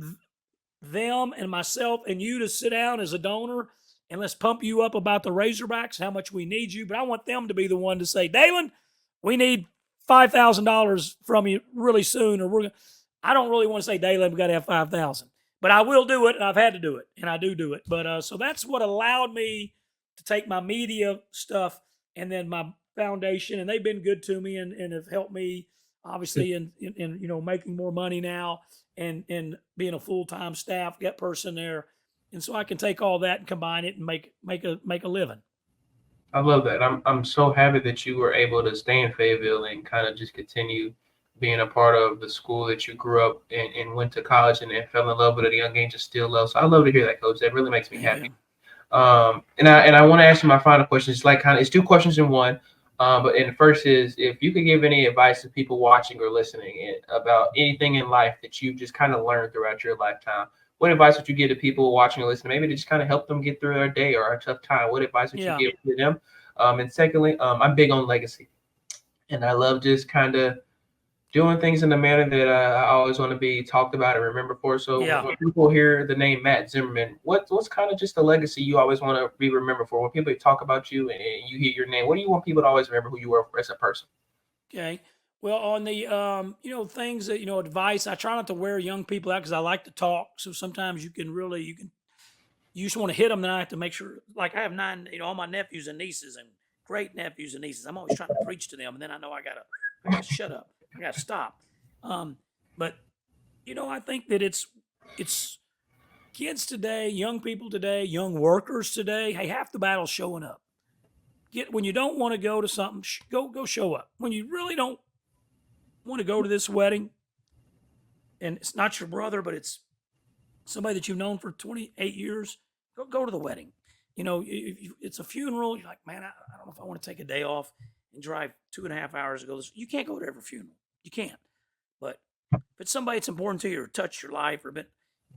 them and myself and you to sit down as a donor and let's pump you up about the Razorbacks, how much we need you. But I want them to be the one to say, Dalen, we need $5,000 from you really soon, or I don't really want to say, Dalen, we got to have 5,000, but I will do it, and I've had to do it, and I do it. But so that's what allowed me to take my media stuff and then my foundation, and they've been good to me and have helped me. obviously, in making more money now and being a full-time staff get person there. And so I can take all that and combine it and make a living. I love that. I'm so happy that you were able to stay in Fayetteville and kind of just continue being a part of the school that you grew up and went to college and fell in love with at a young age and still love. So I love to hear that, Coach. That really makes me Thank happy. you. And I want to ask you my final question. It's like it's two questions in one. But the first is if you could give any advice to people watching or listening about anything in life that you've just kind of learned throughout your lifetime, what advice would you give to people watching or listening? Maybe to just kind of help them get through their day or a tough time. What advice would you Yeah. give to them? And secondly, I'm big on legacy, and I love just kind of doing things in the manner that I always want to be talked about and remembered for. So Yeah. when people hear the name Matt Zimmerman, what's kind of just the legacy you always want to be remembered for? When people talk about you and you hear your name, what do you want people to always remember who you were as a person? Okay. Well, on the things that advice, I try not to wear young people out because I like to talk. So sometimes you just want to hit them. Then I have to make sure. Like I have 9, all my nephews and nieces and great nephews and nieces. I'm always trying to preach to them, and then I know I gotta shut up. I gotta stop. But I think that it's kids today, young people today, young workers today. Hey, half the battle's showing up. When you don't want to go to something, go show up. When you really don't want to go to this wedding, and it's not your brother, but it's somebody that you've known for 28 years, go to the wedding. If it's a funeral, you're like, man, I don't know if I want to take a day off and drive 2.5 hours to go. You can't go to every funeral. You can't. But if it's somebody that's important to you or touched your life or been,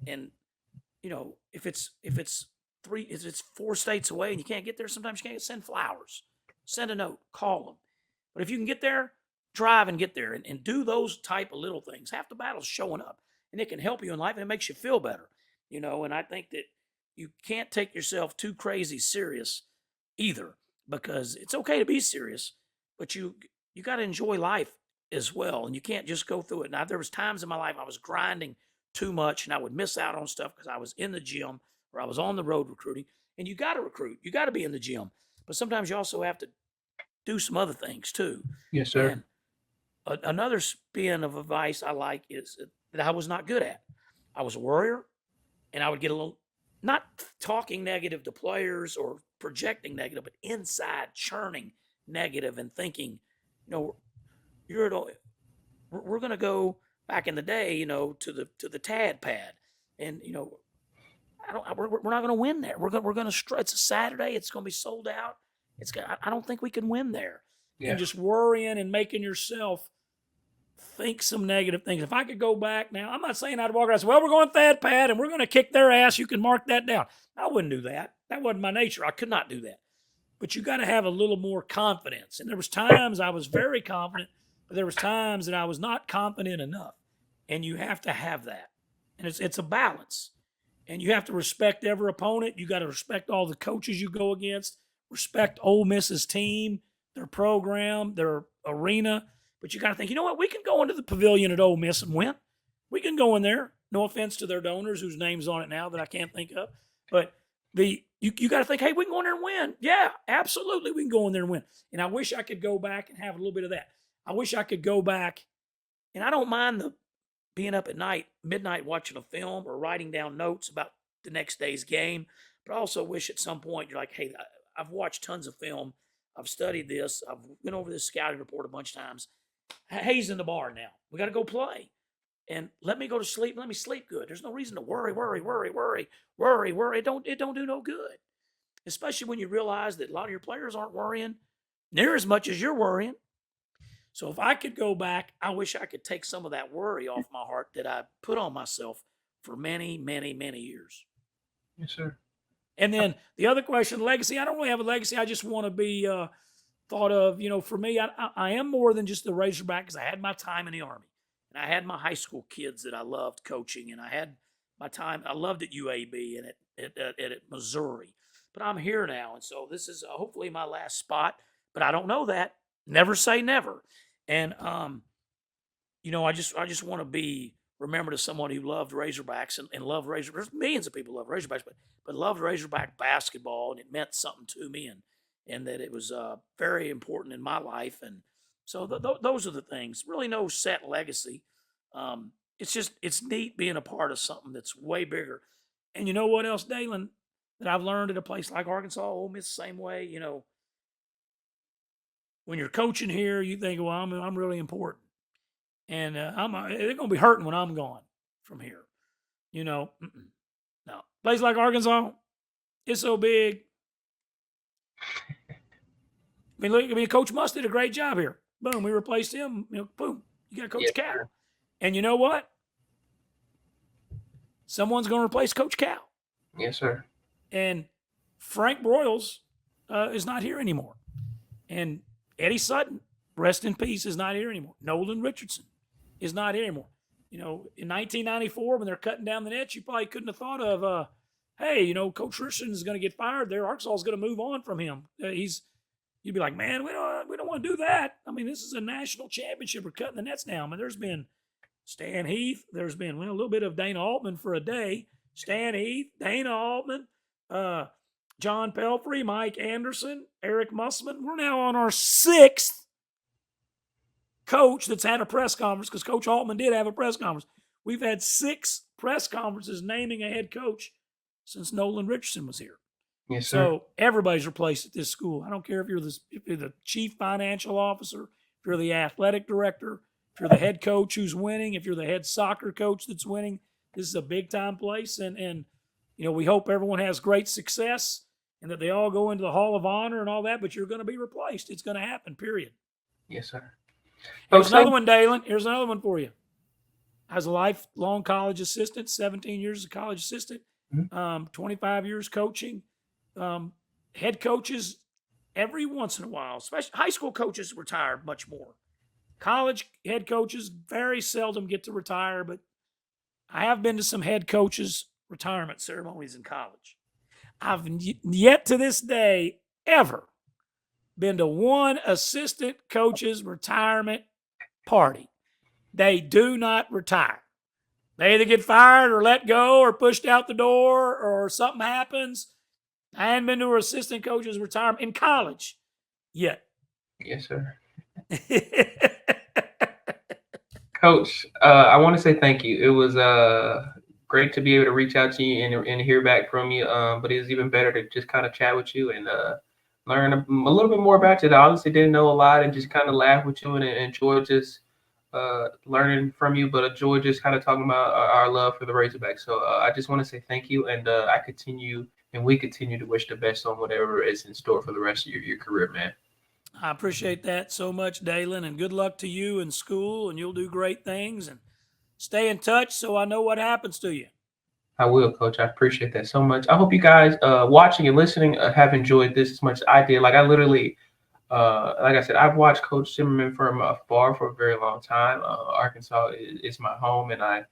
and if it's 4 states away and you can't get there, sometimes you can't send flowers, send a note, call them. But if you can get there, drive and get there and do those type of little things. Half the battle's showing up, and it can help you in life and it makes you feel better. And I think that you can't take yourself too crazy serious either, because it's okay to be serious, but you got to enjoy life as well, and you can't just go through it. Now, there was times in my life I was grinding too much, and I would miss out on stuff because I was in the gym or I was on the road recruiting. And you got to recruit, you got to be in the gym, but sometimes you also have to do some other things too. Yes, sir. And another spin of advice I like is that I was not good at. I was a worrier, and I would get a little, not talking negative to players or projecting negative, but inside churning negative and thinking, we're going to go back in the day, to the Tad Pad, and we're not going to win there. We're going to. It's a Saturday. It's going to be sold out. I don't think we can win there. Yeah. And just worrying and making yourself think some negative things. If I could go back now, I'm not saying I'd walk around and say, well, we're going Thad Pad and we're going to kick their ass. You can mark that down. I wouldn't do that. That wasn't my nature. I could not do that. But you got to have a little more confidence. And there was times I was very confident, but there was times that I was not confident enough. And you have to have that. And it's a balance. And you have to respect every opponent. You got to respect all the coaches you go against. Respect Ole Miss's team, their program, their arena. But you got to think, you know what? We can go into the pavilion at Ole Miss and win. We can go in there. No offense to their donors whose name's on it now that I can't think of. But you got to think, hey, we can go in there and win. Yeah, absolutely. We can go in there and win. And I wish I could go back and have a little bit of that. I wish I could go back. And I don't mind being up at midnight watching a film or writing down notes about the next day's game. But I also wish at some point you're like, hey, I've watched tons of film. I've studied this. I've been over this scouting report a bunch of times. Hay's in the bar now. We got to go play. And let me go to sleep. Let me sleep good. There's no reason to worry. It don't do no good. Especially when you realize that a lot of your players aren't worrying near as much as you're worrying. So if I could go back, I wish I could take some of that worry off my heart that I put on myself for many, many, many years. Yes, sir. And then the other question, legacy. I don't really have a legacy. I just want to be thought of, for me, I am more than just the Razorback because I had my time in the Army. And I had my high school kids that I loved coaching. And I had my time. I loved at UAB and at Missouri. But I'm here now. And so this is hopefully my last spot. But I don't know that. Never say never. And, I just want to be remembered as someone who loved Razorbacks and loved Razorbacks. There's millions of people who love Razorbacks, but loved Razorback basketball, and it meant something to me, and that it was very important in my life. And So those are the things. Really no set legacy. It's neat being a part of something that's way bigger. And you know what else, Dalen, that I've learned at a place like Arkansas, Ole Miss, the same way. When you're coaching here, you think, well, I'm really important, and they're going to be hurting when I'm gone from here. No, place like Arkansas, it's so big. Coach Muss did a great job here. Boom, we replaced him. Boom, you got Coach Cal. And you know what? Someone's going to replace Coach Cal. Yes, sir. And Frank Broyles is not here anymore. And Eddie Sutton, rest in peace, is not here anymore. Nolan Richardson is not here anymore. In 1994, when they're cutting down the nets, you probably couldn't have thought of, hey, Coach Richardson is going to get fired there. Arkansas is going to move on from him. You'd be like, man, we don't want to do that. This is a national championship. We're cutting the nets down. There's been Stan Heath. There's been a little bit of Dana Altman for a day. Stan Heath, Dana Altman, John Pelfrey, Mike Anderson, Eric Musselman. We're now on our 6th coach that's had a press conference, because Coach Altman did have a press conference. We've had 6 press conferences naming a head coach since Nolan Richardson was here. Yes, sir. So everybody's replaced at this school. I don't care if you're the chief financial officer, if you're the athletic director, if you're the head coach who's winning, if you're the head soccer coach that's winning. This is a big-time place, and we hope everyone has great success and that they all go into the Hall of Honor and all that, but you're going to be replaced. It's going to happen, period. Yes, sir. Here's another one, Dalen. Here's another one for you. I was a lifelong college assistant, 17 years as a college assistant, 25 years coaching. Head coaches, every once in a while, especially high school coaches, retire much more. College head coaches very seldom get to retire, but I have been to some head coaches' retirement ceremonies in college. I've yet to this day ever been to one assistant coach's retirement party. They do not retire. They either get fired or let go or pushed out the door or something happens. I hadn't been to an assistant coach's retirement in college yet. Yes, sir. Coach, I want to say thank you. It was great to be able to reach out to you and hear back from you. But it was even better to just kind of chat with you and learn a little bit more about you. I honestly didn't know a lot, and just kind of laugh with you and enjoy just learning from you, but enjoy just kind of talking about our love for the Razorbacks. So I just want to say thank you, and we continue to wish the best on whatever is in store for the rest of your career, man. I appreciate that so much, Dalen, and good luck to you in school, and you'll do great things, and stay in touch so I know what happens to you. I will, Coach. I appreciate that so much. I hope you guys watching and listening have enjoyed this as much as I did. Like I literally, like I said, I've watched Coach Zimmerman from afar for a very long time. Arkansas is my home, and I,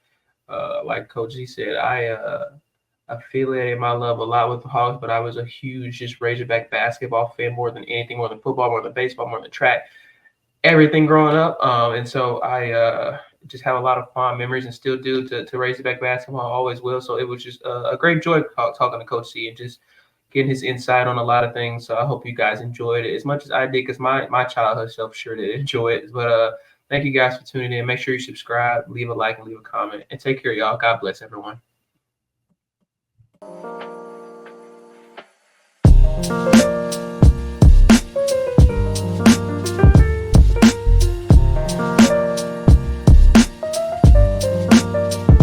like Coach Z said, I affiliated my love a lot with the Hawks, but I was a huge just Razorback basketball fan more than anything, more than football, more than baseball, more than track, everything growing up. And so I just have a lot of fond memories and still do to Razorback basketball, always will. So it was just a great joy talking to Coach C and just getting his insight on a lot of things. So I hope you guys enjoyed it as much as I did, because my childhood self sure did enjoy it. But thank you guys for tuning in. Make sure you subscribe, leave a like, and leave a comment. And take care, y'all. God bless everyone.